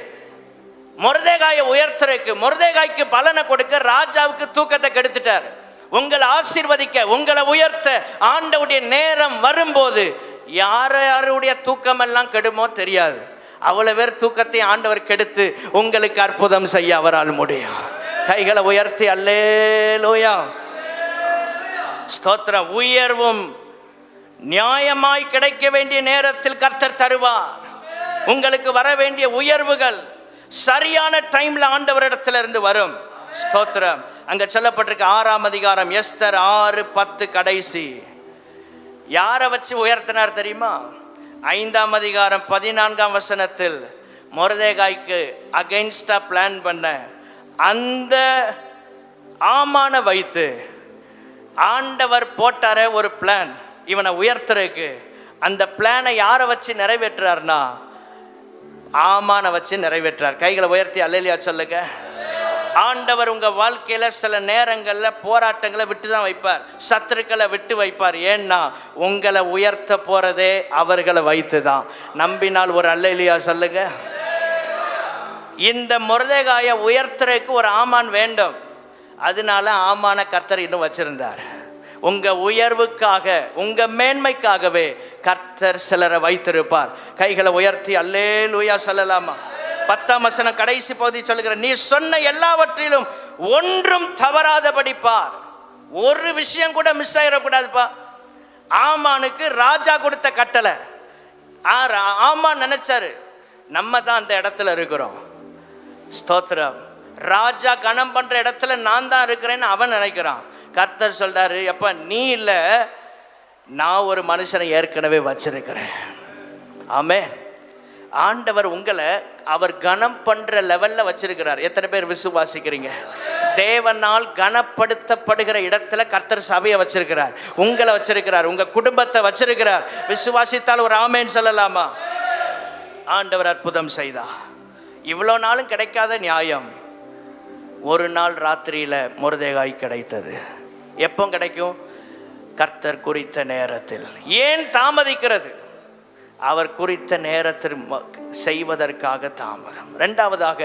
Speaker 1: மொர்தேகாயை உயர்த்துறதுக்கு, மொர்தேகாய்க்கு பலனை கொடுக்க ராஜாவுக்கு தூக்கத்தை கெடுத்துட்டார். உங்களை ஆசீர்வதிக்க, உங்களை உயர்த்த ஆண்டவருடைய நேரம் வரும்போது யாருடைய தூக்கம் எல்லாம் கெடுமோ தெரியாது. அவ்வளவு பேர் தூக்கத்தை ஆண்டவர் கெடுத்து உங்களுக்கு அற்புதம் செய்ய அவரால் முடியும். கைகளை உயர்த்தி அல்லேலூயா. ஸ்தோத்திரம். உயர்வும் நியாயமாய் கிடைக்க வேண்டிய நேரத்தில் கர்த்தர் தருவார். உங்களுக்கு வர வேண்டிய உயர்வுகள் சரியான டைம்ல ஆண்டவரிடத்திலிருந்து வரும். ஸ்தோத்திரம். அங்க சொல்லப்பட்டிருக்க 6ஆம் அதிகாரம் எஸ்தர் 6:10 கடைசி. யாரை வச்சு உயர்த்தினார் தெரியுமா? 5ஆம் அதிகாரம் 14ஆம் வசனத்தில் மொர்தேகாய்க்கு அகைன்ஸ்டா பிளான் பண்ண அந்த ஆமான வைத்து ஆண்டவர் போட்டார ஒரு பிளான் இவனை உயர்த்துறதுக்கு. அந்த பிளானை யாரை வச்சு நிறைவேற்றார்னா ஆமான வச்சு நிறைவேற்றார். கைகளை உயர்த்தி அல்லேலூயா சொல்லுங்க. ஆண்டவர் உங்க வாழ்க்கையில சில நேரங்கள்ல போராட்டங்களை விட்டு தான் வைப்பார், சத்துருக்களை விட்டு வைப்பார். ஏன்னா உங்களை உயர்த்த போறதே அவர்களை வைத்துதான். நம்பினால் ஒரு அல்லேலூயா சொல்லுங்க. இந்த மொர்தெகாயை உயர்த்துறதுக்கு ஒரு ஆமான் வேண்டும். அதனால ஆமான கர்த்தர் இன்னும் வச்சிருந்தார். உங்க உயர்வுக்காக, உங்க மேன்மைக்காகவே கர்த்தர் சிலரை வைத்திருப்பார். கைகளை உயர்த்தி அல்லேலூயா சொல்லலாமா? 10ஆம் வசனம் கடைசி பகுதி சொல்லுகிற, நீ சொன்ன எல்லாவற்றிலும் ஒன்றும் தவறாதபடி பார். ஒரு விஷயம் கூட மிஸ் ஆயிடக்கூடாதுப்பா. ஆமானுக்கு ராஜா கொடுத்த கட்டளை. ஆமான் நினைச்சாரு நம்ம தான் அந்த இடத்துல இருக்கிறோம். ஸ்தோத்திரம். ராஜா கணம் பண்ற இடத்துல நான் தான் இருக்கிறேன்னு அவன் நினைக்கிறான். கர்த்தர் சொல்றாரு, அப்ப நீ இல்ல, நான் ஒரு மனுஷனை ஏற்கனவே வச்சிருக்கிறேன். ஆமே. ஆண்டவர் உங்களை அவர் கனம் பண்ற லெவல்ல வச்சிருக்கிறார். எத்தனை பேர் விசுவாசிக்கிறீங்க? தேவனால் கனப்படுத்தப்படுகிற இடத்துல கர்த்தர் சபையை வச்சிருக்கிறார், உங்களை வச்சிருக்கிறார், உங்க குடும்பத்தை வச்சிருக்கிறார். விசுவாசித்தால் ஒரு ஆமேன் சொல்லலாமா? ஆண்டவர் அற்புதம் செய்தா. இவ்வளோ நாளும் கிடைக்காத நியாயம் ஒரு நாள் ராத்திரியில மொர்தெகாய் கிடைத்தது. எப்போ கிடைக்கும்? கர்த்தர் குறித்த நேரத்தில். ஏன் தாமதிக்கிறது? அவர் குறித்த நேரத்தில் செய்வதற்காக தாமதம். இரண்டாவதாக,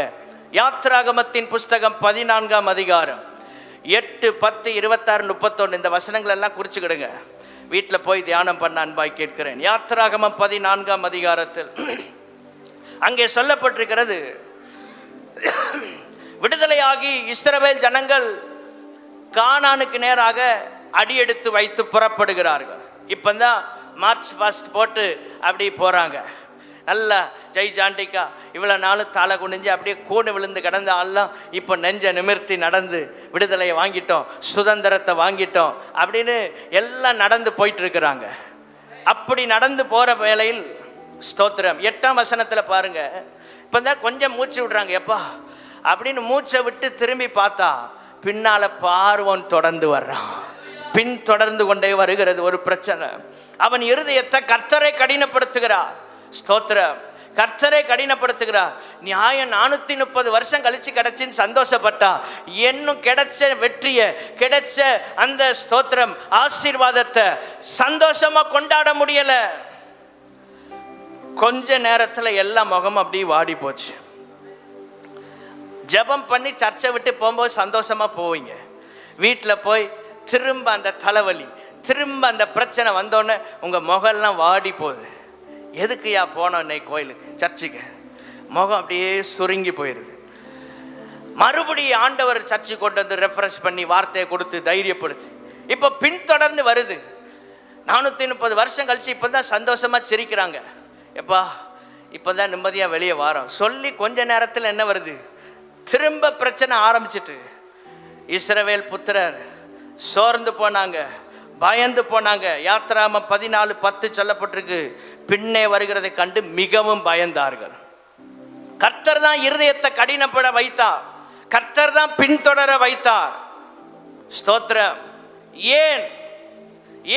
Speaker 1: யாத்ராகமத்தின் புஸ்தகம் 14ஆம் அதிகாரம் 8, 10, 26, 31 இந்த வசனங்கள் எல்லாம் குறிச்சுக்கிடுங்க. வீட்டில் போய் தியானம் பண்ண அன்பாய் கேட்கிறேன். யாத்ராகமம் 14ஆம் அதிகாரத்தில் அங்கே சொல்லப்பட்டிருக்கிறது, விடுதலையாகி இஸ்ரவேல் ஜனங்கள் கானானுக்கு நேராக அடியெடுத்து வைத்து புறப்படுகிறார்கள். இப்போதான் மார்ச் ஃபாஸ்ட் போட்டு அப்படி போகிறாங்க. நல்லா ஜெய் ஜாண்டிக்கா இவ்வளோ நாளும் தலை குனிஞ்சு அப்படியே கூடு விழுந்து கிடந்த ஆள்லாம் இப்போ நெஞ்ச நிமிர்த்தி நடந்து விடுதலையை வாங்கிட்டோம், சுதந்திரத்தை வாங்கிட்டோம் அப்படின்னு எல்லாம் நடந்து போயிட்டு இருக்கிறாங்க. அப்படி நடந்து போகிற வேளையில் ஸ்தோத்திரம் 8ஆம் வசனத்தில் பாருங்க, இப்போ தான் கொஞ்சம் மூச்சு விடுறாங்க. எப்பா அப்படின்னு மூச்சை விட்டு திரும்பி பார்த்தா பின்னால் பார்வோன் தொடர்ந்து வர்றான். பின் தொடர்ந்து கொண்டே வருகிறது ஒரு பிரச்சனை. அவன் இருதயத்தை கர்த்தரை கடினப்படுத்துகிறார். ஸ்தோத்திரம். கர்த்தரை கடினப்படுத்துகிறார். நியாயம் 430 வருஷம் கழிச்சு கிடைச்சின்னு சந்தோஷப்பட்டா, இன்னும் கிடைச்ச வெற்றியை, கிடைச்ச அந்த ஸ்தோத்திரம் ஆசீர்வாதத்தை சந்தோஷமா கொண்டாட முடியல. கொஞ்ச நேரத்துல எல்லா முகமும் அப்படியே வாடி போச்சு. ஜெபம் பண்ணி சர்ச்சை விட்டு போகும்போது சந்தோஷமா போவீங்க. வீட்டில் போய் திரும்ப அந்த தலைவலி, திரும்ப அந்த பிரச்சனை வந்தோடனே உங்க முகம்லாம் வாடி போகுது. எதுக்குயா போனோம் இன்னைக்கு கோயிலுக்கு, சர்ச்சுக்கு? முகம் அப்படியே சுருங்கி போயிடுது. மறுபடியும் ஆண்டவர் சர்ச்சை கொண்டு வந்து ரெஃப்ரெஷ் பண்ணி வார்த்தையை கொடுத்து தைரியப்படுத்து. இப்போ பின்தொடர்ந்து வருது. 430 வருஷம் கழிச்சு இப்போதான் சந்தோஷமா சிரிக்கிறாங்க. எப்பா இப்போதான் நிம்மதியாக வெளியே வாரோம் சொல்லி கொஞ்ச நேரத்தில் என்ன வருது? திரும்ப பிரச்சனை ஆரம்பிச்சிட்டு இஸ்ரவேல் புத்திரர் சோர்ந்து போனாங்க, பயந்து போனாங்க. யாத்ராகமம் 14:10 சொல்லப்பட்டிருக்கு, பின்னே வருகிறதை கண்டு மிகவும் பயந்தார்கள். கர்த்தர் தான் இருதயத்தை கடினப்பட வைத்தார், கர்த்தர் தான் பின்தொடர வைத்தார். ஸ்தோத்திரம்.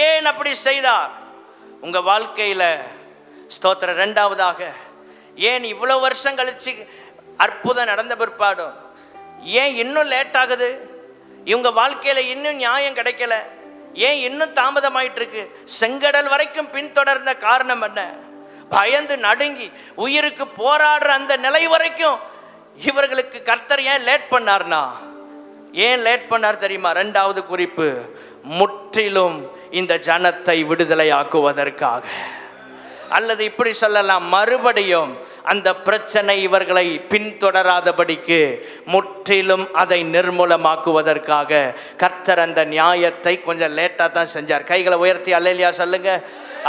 Speaker 1: ஏன் அப்படி செய்தார் உங்க வாழ்க்கையில? ஸ்தோத்திரம். இரண்டாவதாக, ஏன் இவ்வளவு வருஷம் கழிச்சு அற்புதம் நடந்த பிற்பாடும் ஏன் இன்னும் லேட் ஆகுது? இவங்க வாழ்க்கையில இன்னும் நியாயம் கிடைக்கல, ஏன் இன்னும் தாமதமாயிட்டு இருக்கு? செங்கடல் வரைக்கும் பின்தொடர்ந்த காரணம் என்ன? பயந்து நடுங்கி உயிருக்கு போராடுற அந்த நிலை வரைக்கும் இவர்களுக்கு கர்த்தர் ஏன் லேட் பண்ணார்னா, ஏன் லேட் பண்ணார் தெரியுமா? இரண்டாவது குறிப்பு, முற்றிலும் இந்த ஜனத்தை விடுதலையாக்குவதற்காக. அல்லது இப்படி சொல்லலாம், மறுபடியும் அந்த பிரச்சனை இவர்களை பின்தொடராதபடிக்கு முற்றிலும் அதை நிர்மூலமாக்குவதற்காக கர்த்தர் அந்த நியாயத்தை கொஞ்சம் லேட்டாக தான் செஞ்சார். கைகளை உயர்த்தி அல்லேலூயா சொல்லுங்க.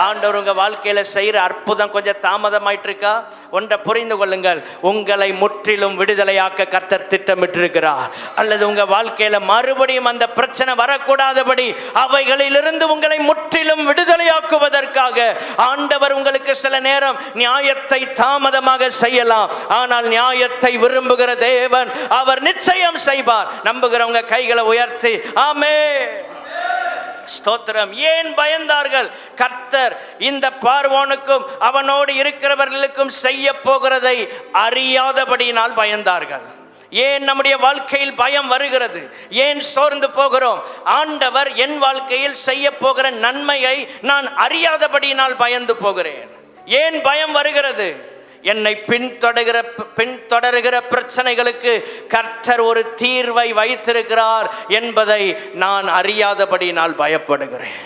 Speaker 1: ஆண்டவர் உங்க வாழ்க்கையில செய்யற அற்புதம் கொஞ்சம் தாமதமாயிட்டு இருக்கா? ஒன்றை புரிந்து கொள்ளுங்கள், உங்களை முற்றிலும் விடுதலையாக்க கர்த்தர் திட்டமிட்டிருக்கிறார். அல்லது உங்க வாழ்க்கையில மறுபடியும் அந்த பிரச்சனை வரக்கூடாதபடி அவைகளிலிருந்து உங்களை முற்றிலும் விடுதலையாக்குவதற்காக ஆண்டவர் உங்களுக்கு சில நேரம் நியாயத்தை தாமதமாக செய்யலாம். ஆனால் நியாயத்தை விரும்புகிற தேவன் அவர் நிச்சயம் செய்வார். நம்புகிறவங்க கைகளை உயர்த்தி ஆமென். ஸ்தோத்திரம். ஏன் பயந்தார்கள்? கர்த்தர் இந்த பார்வோனுக்கும் அவனோடு இருக்கிறவர்களுக்கும் செய்ய போகிறதை அறியாதபடியினால் பயந்தார்கள். ஏன் நம்முடைய வாழ்க்கையில் பயம் வருகிறது? ஏன் சோர்ந்து போகிறோம்? ஆண்டவர் என் வாழ்க்கையில் செய்ய போகிற நன்மையை நான் அறியாதபடியினால் பயந்து போகிறேன். ஏன் பயம் வருகிறது? என்னை பின்தொடருகிற பிரச்சனைகளுக்கு கர்த்தர் ஒரு தீர்வை வைத்திருக்கிறார் என்பதை நான் அறியாதபடியினால் பயப்படுகிறேன்.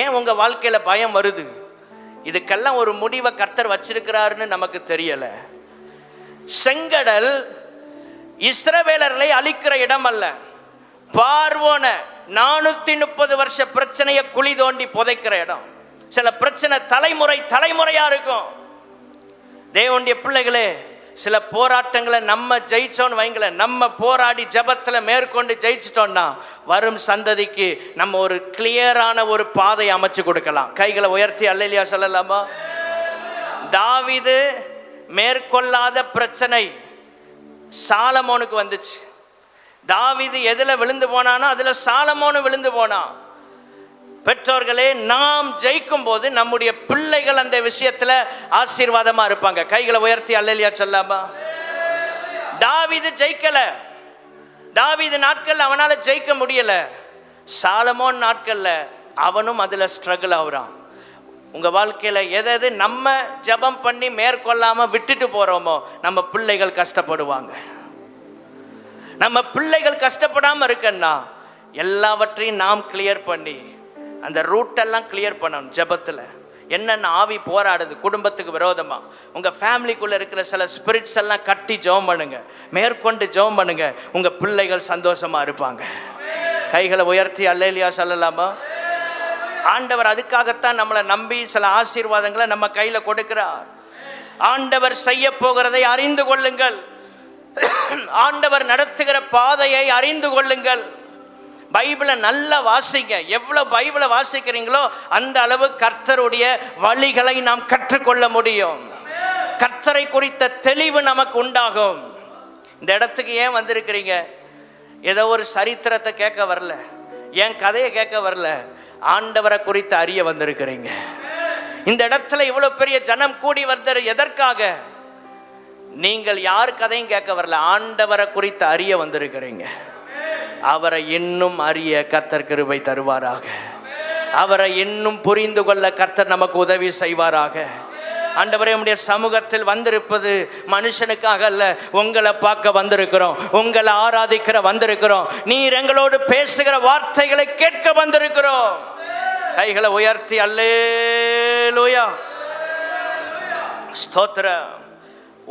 Speaker 1: ஏன் உங்க வாழ்க்கையில பயம் வருது? இதுக்கெல்லாம் ஒரு முடிவை கர்த்தர் வச்சிருக்கிறாருன்னு நமக்கு தெரியல. செங்கடல் இஸ்ரவேலர்களை அழிக்கிற இடம் அல்ல. பார்வோன 430 வருஷ பிரச்சனையை குழி தோண்டி புதைக்கிற இடம். சில பிரச்சனை தலைமுறையா இருக்கும். தேவனுடைய பிள்ளைகளே, சில போராட்டங்களை நம்ம ஜெயிச்சோன்னு வைங்கள, நம்ம போராடி ஜபத்துல மேற்கொண்டு ஜெயிச்சிட்டோம்னா வரும் சந்ததிக்கு நம்ம ஒரு கிளியரான ஒரு பாதை அமைச்சு கொடுக்கலாம். கைகளை உயர்த்தி அல்லேலூயா சொல்லலாமா? தாவீது மேற்கொள்ளாத பிரச்சனை சாலமோனுக்கு வந்துச்சு. தாவீது எதுல விழுந்து போனானோ அதுல சாலமோனு விழுந்து போனான். பெற்றோர்களே, நாம் ஜெயிக்கும் போது நம்முடைய பிள்ளைகள் அந்த விஷயத்துல ஆசீர்வாதமா இருப்பாங்க. கைகளை உயர்த்தி அல்லேலூயா சொல்லாமா? தாவீது ஜெயிக்கல. தாவீது நாட்கள் அவனால ஜெயிக்க முடியல. சாலமோன் நாட்கள்ல அவனும் அதுல ஸ்ட்ரகிள் ஆகுறான். உங்க வாழ்க்கையில எது நம்ம ஜெபம் பண்ணி மேற்கொள்ளாம விட்டுட்டு போறோமோ நம்ம பிள்ளைகள் கஷ்டப்படுவாங்க. நம்ம பிள்ளைகள் கஷ்டப்படாம இருக்கன்னா எல்லாவற்றையும் நாம் கிளியர் பண்ணி அந்த ரூட்டெல்லாம் கிளியர் பண்ணணும். ஜெபத்துல என்னென்ன ஆவி போராடுது குடும்பத்துக்கு விரோதமா, உங்க ஃபேமிலிக்குள்ள இருக்கிற சில ஸ்பிரிட்ஸ் எல்லாம் கட்டி ஜெபம் பண்ணுங்க, மேற்கொண்டு ஜெபம் பண்ணுங்க. உங்க பிள்ளைகள் சந்தோஷமா இருப்பாங்க. கைகளை உயர்த்தி அல்லேலூயா சொல்லலாமா? ஆண்டவர் அதுக்காகத்தான் நம்மளை நம்பி சில ஆசீர்வாதங்களை நம்ம கையில கொடுக்கிறார். ஆண்டவர் செய்ய போகிறதை அறிந்து கொள்ளுங்கள். ஆண்டவர் நடத்துகிற பாதையை அறிந்து கொள்ளுங்கள். பைபிளை நல்லா வாசிங்க. எவ்வளவு பைபிளை வாசிக்கிறீங்களோ அந்த அளவு கர்த்தருடைய வழிகளை நாம் கற்றுக்கொள்ள முடியும். கர்த்தரை குறித்த தெளிவு நமக்கு உண்டாகும். இந்த இடத்துக்கு ஏன் வந்திருக்கிறீங்க? ஏதோ ஒரு சரித்திரத்தை கேட்க வரல, என் கதையை கேட்க வரல, ஆண்டவரை குறித்து அறிய வந்திருக்கிறீங்க. இந்த இடத்துல இவ்வளவு பெரிய ஜனம் கூடி வந்தது எதற்காக? நீங்கள் யார் கதையும் கேட்க வரல, ஆண்டவரை குறித்து அறிய வந்திருக்கிறீங்க. அவரை இன்னும் அறிய கர்த்தர் கிருபை தருவாராக. அவரை இன்னும் புரிந்து கொள்ள கர்த்தர் நமக்கு உதவி செய்வாராக. ஆண்டவரே, உம்முடைய சமூகத்தில் வந்திருப்பது மனுஷனுக்காக அல்ல, உங்களை பார்க்க வந்திருக்கிறோம், உங்களை ஆராதிக்கிற வந்திருக்கிறோம். நீர் எங்களோடு பேசுகிற வார்த்தைகளை கேட்க வந்திருக்கிறோம். கைகளை உயர்த்தி அல்லேலூயா ஸ்தோத்திரம்.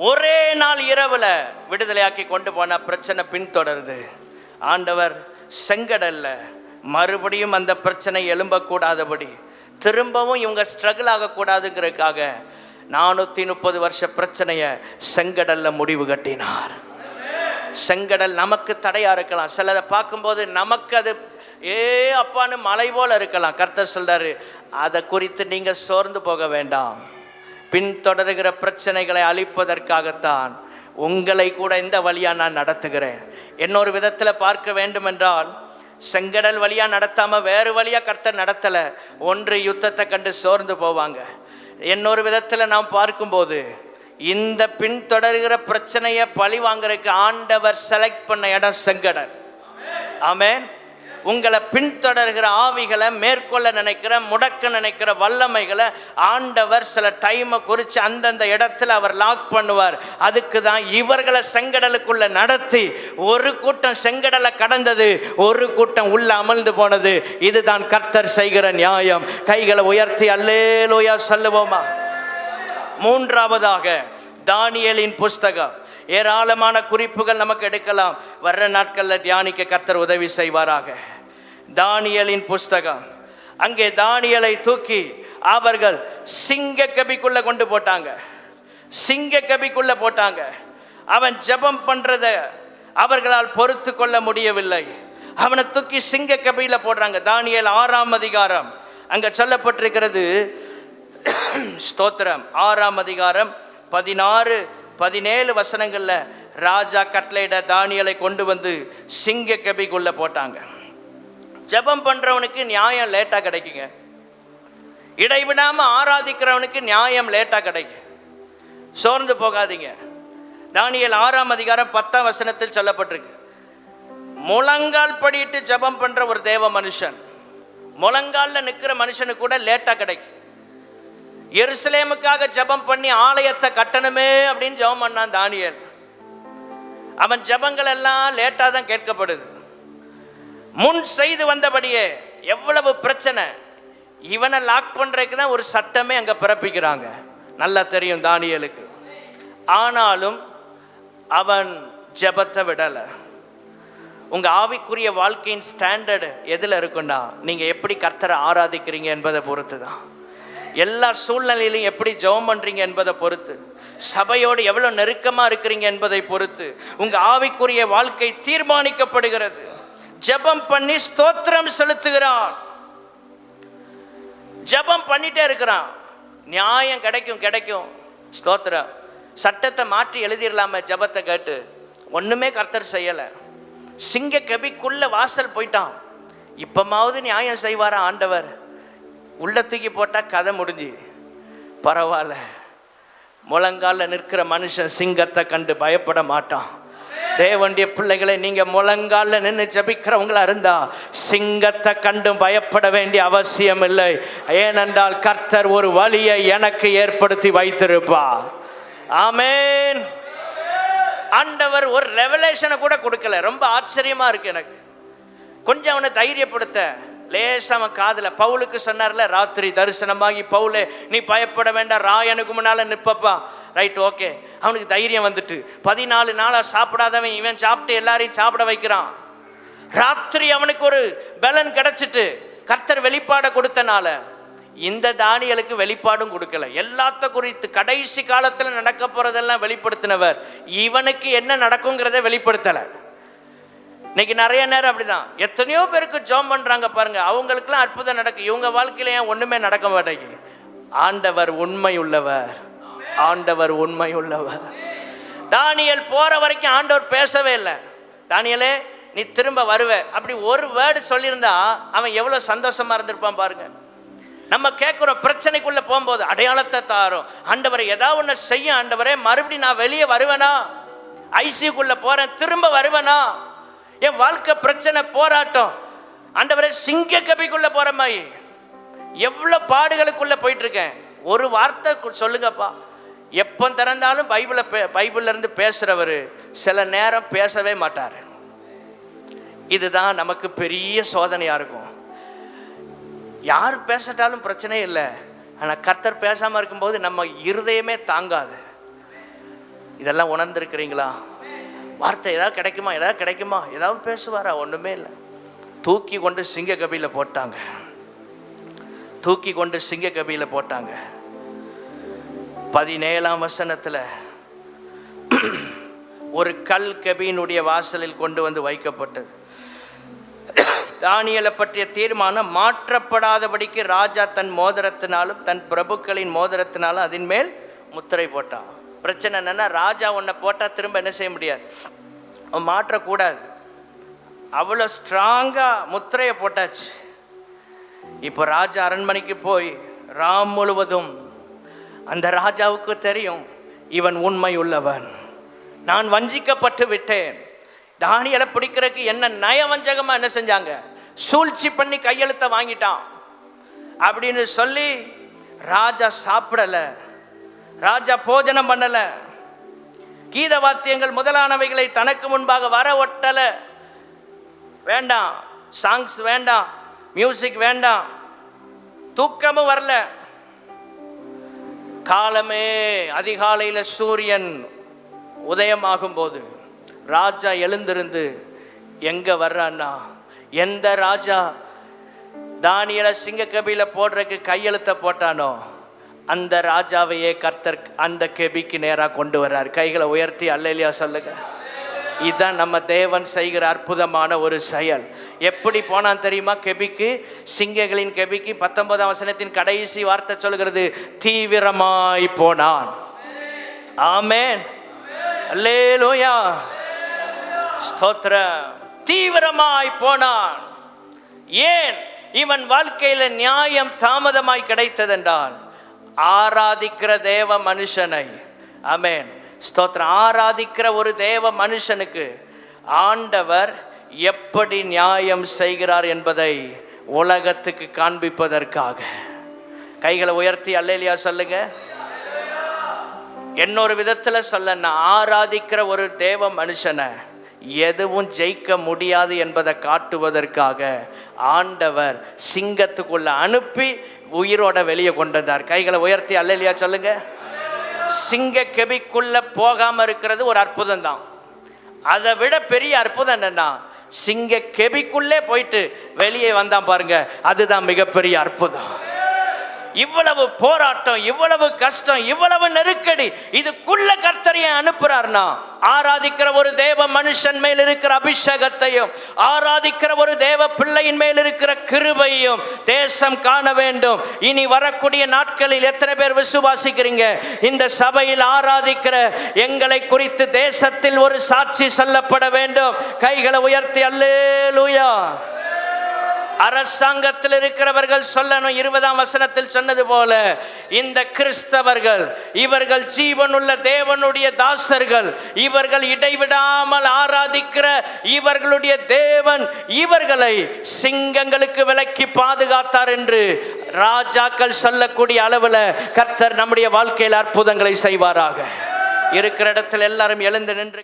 Speaker 1: ஒரே நாள் இரவுல விடுதலையாக்கி கொண்டு போன பிரச்சனை பின்தொடருது. ஆண்டவர் செங்கடல்ல மறுபடியும் அந்த பிரச்சனை எழும்பக்கூடாதபடி, திரும்பவும் இவங்க ஸ்ட்ரகிள் ஆகக்கூடாதுங்கிறதுக்காக 430 வருஷ பிரச்சனையை செங்கடல்ல முடிவு கட்டினார். செங்கடல் நமக்கு தடையா இருக்கலாம். சிலதை பார்க்கும்போது நமக்கு அது அப்பான்னு மலை போல இருக்கலாம். கர்த்தர் சொல்றாரு, அதை குறித்து நீங்க சோர்ந்து போக வேண்டாம். பின்தொடர்கிற பிரச்சனைகளை அழிப்பதற்காகத்தான் உங்களை கூட இந்த வழியா நான் நடத்துகிறேன். இன்னொரு விதத்தில் பார்க்க வேண்டும் என்றால், செங்கடல் வழியா நடத்தாம வேறு வழியா கர்த்தர் நடத்தல. ஒன்று யுத்தத்தை கண்டு சோர்ந்து போவாங்க. இன்னொரு விதத்தில் நாம் பார்க்கும்போது இந்த பின்தொடர்கிற பிரச்சனையை பழி வாங்குறதுக்கு ஆண்டவர் செலக்ட் பண்ண இடம் செங்கடல். ஆமென். உங்களை பின்தொடர்கிற ஆவிகளை மேற்கொள்ள நினைக்கிற, முடக்க நினைக்கிற வல்லமைகளை ஆண்டவர் சில டைமை குறித்து அந்தந்த இடத்துல அவர் லாக் பண்ணுவார். அதுக்கு தான் இவர்களை செங்கடலுக்குள்ள நடத்தி ஒரு கூட்டம் செங்கடலை கடந்தது, ஒரு கூட்டம் உள்ள அமர்ந்து போனது. இதுதான் கர்த்தர் செய்கிற நியாயம். கைகளை உயர்த்தி அல்லேலூயா சொல்லுவோமா? மூன்றாவதாக தானியேலின் புஸ்தகம். ஏராளமான குறிப்புகள் நமக்கு எடுக்கலாம். வர்ற நாட்களில் தியானிக்க கர்த்தர் உதவி செய்வாராக. தானியேலின் புஸ்தகம். அங்கே தானியேலை தூக்கி அவர்கள் சிங்க கபிக்குள்ள கொண்டு போட்டாங்க. சிங்க கபிக்குள்ள போட்டாங்க. அவன் ஜெபம் பண்றத அவர்களால் பொறுத்து கொள்ள முடியவில்லை. அவனை தூக்கி சிங்க கபியில போடுறாங்க. தானியேல் 6ஆம் அதிகாரம் அங்க சொல்லப்பட்டிருக்கிறது. ஸ்தோத்திரம். 6ஆம் அதிகாரம் 16-17 வசனங்கள்ல ராஜா கட்டளையிட தானியேலை கொண்டு வந்து சிங்க கபிக்குள்ள போட்டாங்க. ஜெபம் பண்றவனுக்கு நியாயம் லேட்டா கிடைக்குங்க. இடைவிடாம ஆராதிக்கிறவனுக்கு நியாயம் லேட்டா கிடைக்கும். சோர்ந்து போகாதீங்க. தானியேல் 6ஆம் அதிகாரம் 10ஆம் வசனத்தில் சொல்லப்பட்டிருக்கு. முழங்கால் படிட்டு ஜெபம் பண்ற ஒரு தேவ மனுஷன், முழங்கால்ல நிற்கிற மனுஷனுக்கு கூட லேட்டா கிடைக்கும். எருசலேமுக்காக ஜெபம் பண்ணி ஆலயத்தை கட்டணுமே அப்படின்னு ஜெபம் பண்ணான் தானியேல். அவன் ஜெபங்கள் எல்லாம் லேட்டா தான் கேட்கப்படுது. முன் செய்து வந்தபடியே எவ்வளவு பிரச்சனை. இவனை லாக் பண்றதுக்கு தான் ஒரு சட்டமே அங்க பிறப்பிக்கிறாங்க, நல்லா தெரியும் தானியேலுக்கு. ஆனாலும் அவன் ஜெபத்தை விடல. உங்க ஆவிக்குரிய வாழ்க்கையின் ஸ்டாண்டர்டு எதுல இருக்குன்னா, நீங்க எப்படி கர்த்தரை ஆராதிக்கிறீங்க என்பதை பொறுத்து தான். எல்லா சூழ்நிலையிலும் எப்படி ஜெபம் பண்றீங்க என்பதை பொறுத்து, சபையோடு எவ்வளவு நெருக்கமா இருக்கிறீங்க என்பதை பொறுத்து உங்க ஆவிக்குரிய வாழ்க்கை தீர்மானிக்கப்படுகிறது. ஜெபம் பண்ணி ஸ்தோத்திரம் செலுத்துகிறான், ஜெபம் பண்ணிட்டே இருக்கிறான். நியாயம் கிடைக்கும் கிடைக்கும், ஸ்தோத்திரம். சட்டத்தை மாற்றி எழுதிடலாம ஜெபத்தை கேட்டு, ஒண்ணுமே கர்த்தர் செய்யல. சிங்க கபிக்குள்ள வாசல் போயிட்டான். இப்பமாவது நியாயம் செய்வாரா ஆண்டவர்? உள்ள தூக்கி போட்டா கதை முடிஞ்சு. பரவாயில்ல, முழங்கால நிற்கிற மனுஷன் சிங்கத்தை கண்டு பயப்பட மாட்டான். தேவனுடைய பிள்ளைகளை, நீங்க முழங்கால நின்று ஜெபிக்கிறவங்களா இருந்தா சிங்கத்தை கண்டும் பயப்பட வேண்டிய அவசியம் இல்லை. ஏனென்றால் கர்த்தர் ஒரு வழியை எனக்கு ஏற்படுத்தி வைத்திருப்பா. ஆமென். ஆண்டவர் ஒரு ரெவலேஷனை கூட கொடுக்கல. ரொம்ப ஆச்சரியமா இருக்கு எனக்கு. கொஞ்சம் அவனை தைரியப்படுத்த லேசா அவன் காதுல பவுலுக்கு சொன்னார்ல, ராத்திரி தரிசனமாகி, பவுலே நீ பயப்பட வேண்டாம், ராயனுக்கு முன்னால நிற்பப்பா. Right, okay. அவனுக்கு தைரியம் வந்துட்டு 14 நாளா சாப்பிடாதவன் இவன் சாப்பிட்டு எல்லாரையும் சாப்பிட வைக்கிறான். ராத்திரி அவனுக்கு ஒரு பலன் கிடைச்சிட்டு கர்த்தர் வெளிப்பாட கொடுத்தனால இந்த தானியேலுக்கு வெளிப்பாடும் கொடுக்கல. எல்லாத்த குறித்து கடைசி காலத்தில் நடக்க போறதெல்லாம் வெளிப்படுத்தினவர், இவனுக்கு என்ன நடக்குங்கிறத வெளிப்படுத்தல. இன்னைக்கு நிறைய நேரம் அப்படிதான். எத்தனையோ பேருக்கு ஜெபம் பண்றாங்க பாருங்க, அவங்களுக்குலாம் அற்புதம் நடக்கும். இவங்க வாழ்க்கையில ஏன் ஒண்ணுமே நடக்க மாட்டேங்குது? ஆண்டவர் உண்மை உள்ளவர், ஆண்டவர் உண்மை உள்ளவர். தானியேல் போற வரைக்கும் ஆண்டவர் பேசவே இல்லை. தானியேலே நீ திரும்ப வருவ அப்படி ஒரு வேர்டு சொல்லியிருந்தா அவன் எவ்வளவு சந்தோஷமா இருந்திருப்பான் பாருங்க. நம்ம கேட்குறோம், பிரச்சனைக்குள்ள போகும்போது அடையாளத்தை தாரோம், ஆண்டவரை ஏதாவது ஒன்று செய்ய ஆண்டவரே, மறுபடியும் நான் வெளியே வருவேனா, ஐசியூக்குள்ள போறேன் திரும்ப வருவேனா, என் வாழ்க்கை பிரச்சனை போராட்டம், ஆண்டவரே சிங்க கபிக்குள்ள போற மாதிரி எவ்வளவு பாடுகளுக்குள்ள போயிட்டு இருக்கேன். ஒரு வார்த்தை சொல்லுங்கப்பா. எப்போ திறந்தாலும் பைபிள்ல இருந்து பேசுறவர் சில நேரம் பேசவே மாட்டார். இதுதான் நமக்கு பெரிய சோதனையா இருக்கும். யார் பேசட்டாலும் பிரச்சனை இல்லை, ஆனா கர்த்தர் பேசாம இருக்கும்போது நம்ம இருதயமே தாங்காது. இதெல்லாம் உணர்ந்திருக்கிறீங்களா? வார்த்தை ஏதாவது கிடைக்குமா, ஏதாவது கிடைக்குமா, ஏதாவது பேசுவாரா? ஒண்ணுமே இல்லை. தூக்கி கொண்டு சிங்க கபியில போட்டாங்க, தூக்கி கொண்டு சிங்க கபியில போட்டாங்க. 17ஆம் வசனத்துல ஒரு கல் கபியினுடைய வாசலில் கொண்டு வந்து வைக்கப்பட்டது. தானியேலை பற்றிய தீர்மானம் மாற்றப்படாதபடிக்கு ராஜா தன் மோதிரத்தினாலும் தன் பிரபுக்களின் மோதிரத்தினாலும் அதன் மேல் முத்திரை போட்டான். பிரச்சனை என்னன்னா, ராஜா ஒன்றை போட்டா திரும்ப என்ன செய்ய முடியாது, அவன் மாற்றக்கூடாது. அவ்வளோ ஸ்ட்ராங்கா முத்திரையை போட்டாச்சு. இப்போ ராஜா அரண்மனைக்கு போய் ராம் முழுவதும் அந்த ராஜாவுக்கு தெரியும், இவன் உண்மை உள்ளவன், நான் வஞ்சிக்கப்பட்டு விட்டேன். தானியேலை பிடிக்கிறதுக்கு என்ன நயவஞ்சகமா என்ன செஞ்சாங்க, சூழ்ச்சி பண்ணி கையெழுத்த வாங்கிட்டான் அப்படின்னு சொல்லி ராஜா சாப்பிடல, ராஜா போஜனம் பண்ணல, கீத வாத்தியங்கள் முதலானவைகளை தனக்கு முன்பாக வர ஒட்டல. வேண்டாம், சாங்ஸ் வேண்டாம், மியூசிக் வேண்டாம், தூக்கமும் வரல. காலமே அதிகாலையில சூரியன் உதயமாகும் போது ராஜா எழுந்திருந்து எங்க வர்றான்னா, எந்த ராஜா தானியேலை சிங்க கபியில போடுறதுக்கு கையெழுத்த போட்டானோ அந்த ராஜாவையே கர்த்தர் அந்த கெபிக்கு நேராக கொண்டு வர்றார். கைகளை உயர்த்தி அல்லேலூயா சொல்லுங்க. இதுதான் நம்ம தேவன் செய்கிற அற்புதமான ஒரு செயல். எப்படி போனான் தெரியுமா? கெபிக்கு, சிங்கங்களின் கெபிக்கு 19ஆம் வசனத்தின் கடைசி வார்த்தை சொல்கிறது, தீவிரமாய் போனான். ஆமென், அல்லேலூயா, ஸ்தோத்திரம். தீவிரமாய் போனான். ஏன் இவன் வாழ்க்கையில நியாயம் தாமதமாய் கிடைத்ததென்றால், ஆராதிக்கிற தேவ மனுஷனை, ஆமென், ஸ்தோத்திரம். ஆராதிக்கிற ஒரு தேவ மனுஷனுக்கு ஆண்டவர் எப்படி நியாயம் செய்கிறார் என்பதை உலகத்துக்கு காண்பிப்பதற்காக. கைகளை உயர்த்தி அல்லேலூயா சொல்லுங்க. இன்னொரு விதத்தில் சொல்லன்னா, ஆராதிக்கிற ஒரு தேவ மனுஷனை எதுவும் ஜெயிக்க முடியாது என்பதை காட்டுவதற்காக ஆண்டவர் சிங்கத்துக்குள்ள அனுப்பி உயிரோட வெளியே கொண்டு வந்தார். கைகளை உயர்த்தி அல்லேலூயா சொல்லுங்க. சிங்க கெபிக்குள்ள போகாம இருக்கிறது ஒரு அற்புதம் தான். அதை விட பெரிய அற்புதம் என்னன்னா, சிங்க கெபிக்குள்ளே போயிட்டு வெளியே வந்தான் பாருங்க, அதுதான் மிகப்பெரிய அற்புதம். இவ்வளவு போராட்டம், இவ்வளவு கஷ்டம், இவ்வளவு நெருக்கடி, இதுக்குள்ள கர்த்தரையை அனுப்புறார்னா, ஆராதிக்கிற ஒரு தேவ மனுஷன் மேல் இருக்கிற அபிஷேகத்தையும், ஆராதிக்கிற ஒரு தேவ பிள்ளையின் மேல் இருக்கிற கிருபையும் தேசம் காண வேண்டும். இனி வரக்கூடிய நாட்களில் எத்தனை பேர் விசுவாசிக்கிறீங்க? இந்த சபையில் ஆராதிக்கிற எங்களை குறித்து தேசத்தில் ஒரு சாட்சி சொல்லப்பட வேண்டும். கைகளை உயர்த்தி அல்லேலூயா. அரசாங்கத்தில் இருக்கிறவர்கள் சொல்லணும். 20ஆம் வசனத்தில் சொன்னது போல, இந்த கிறிஸ்தவர்கள், இவர்கள் ஜீவனுள்ள தேவனுடைய தாசர்கள், இவர்கள் இடைவிடாமல் ஆராதிக்கிற இவர்களுடைய தேவன் இவர்களை சிங்கங்களுக்கு விலக்கி பாதுகாத்தார் என்று ராஜாக்கள் சொல்லக்கூடிய அளவில் கர்த்தர் நம்முடைய வாழ்க்கையில் அற்புதங்களை செய்வாராக. இருக்கிற இடத்தில் எல்லாரும் எழுந்து நின்று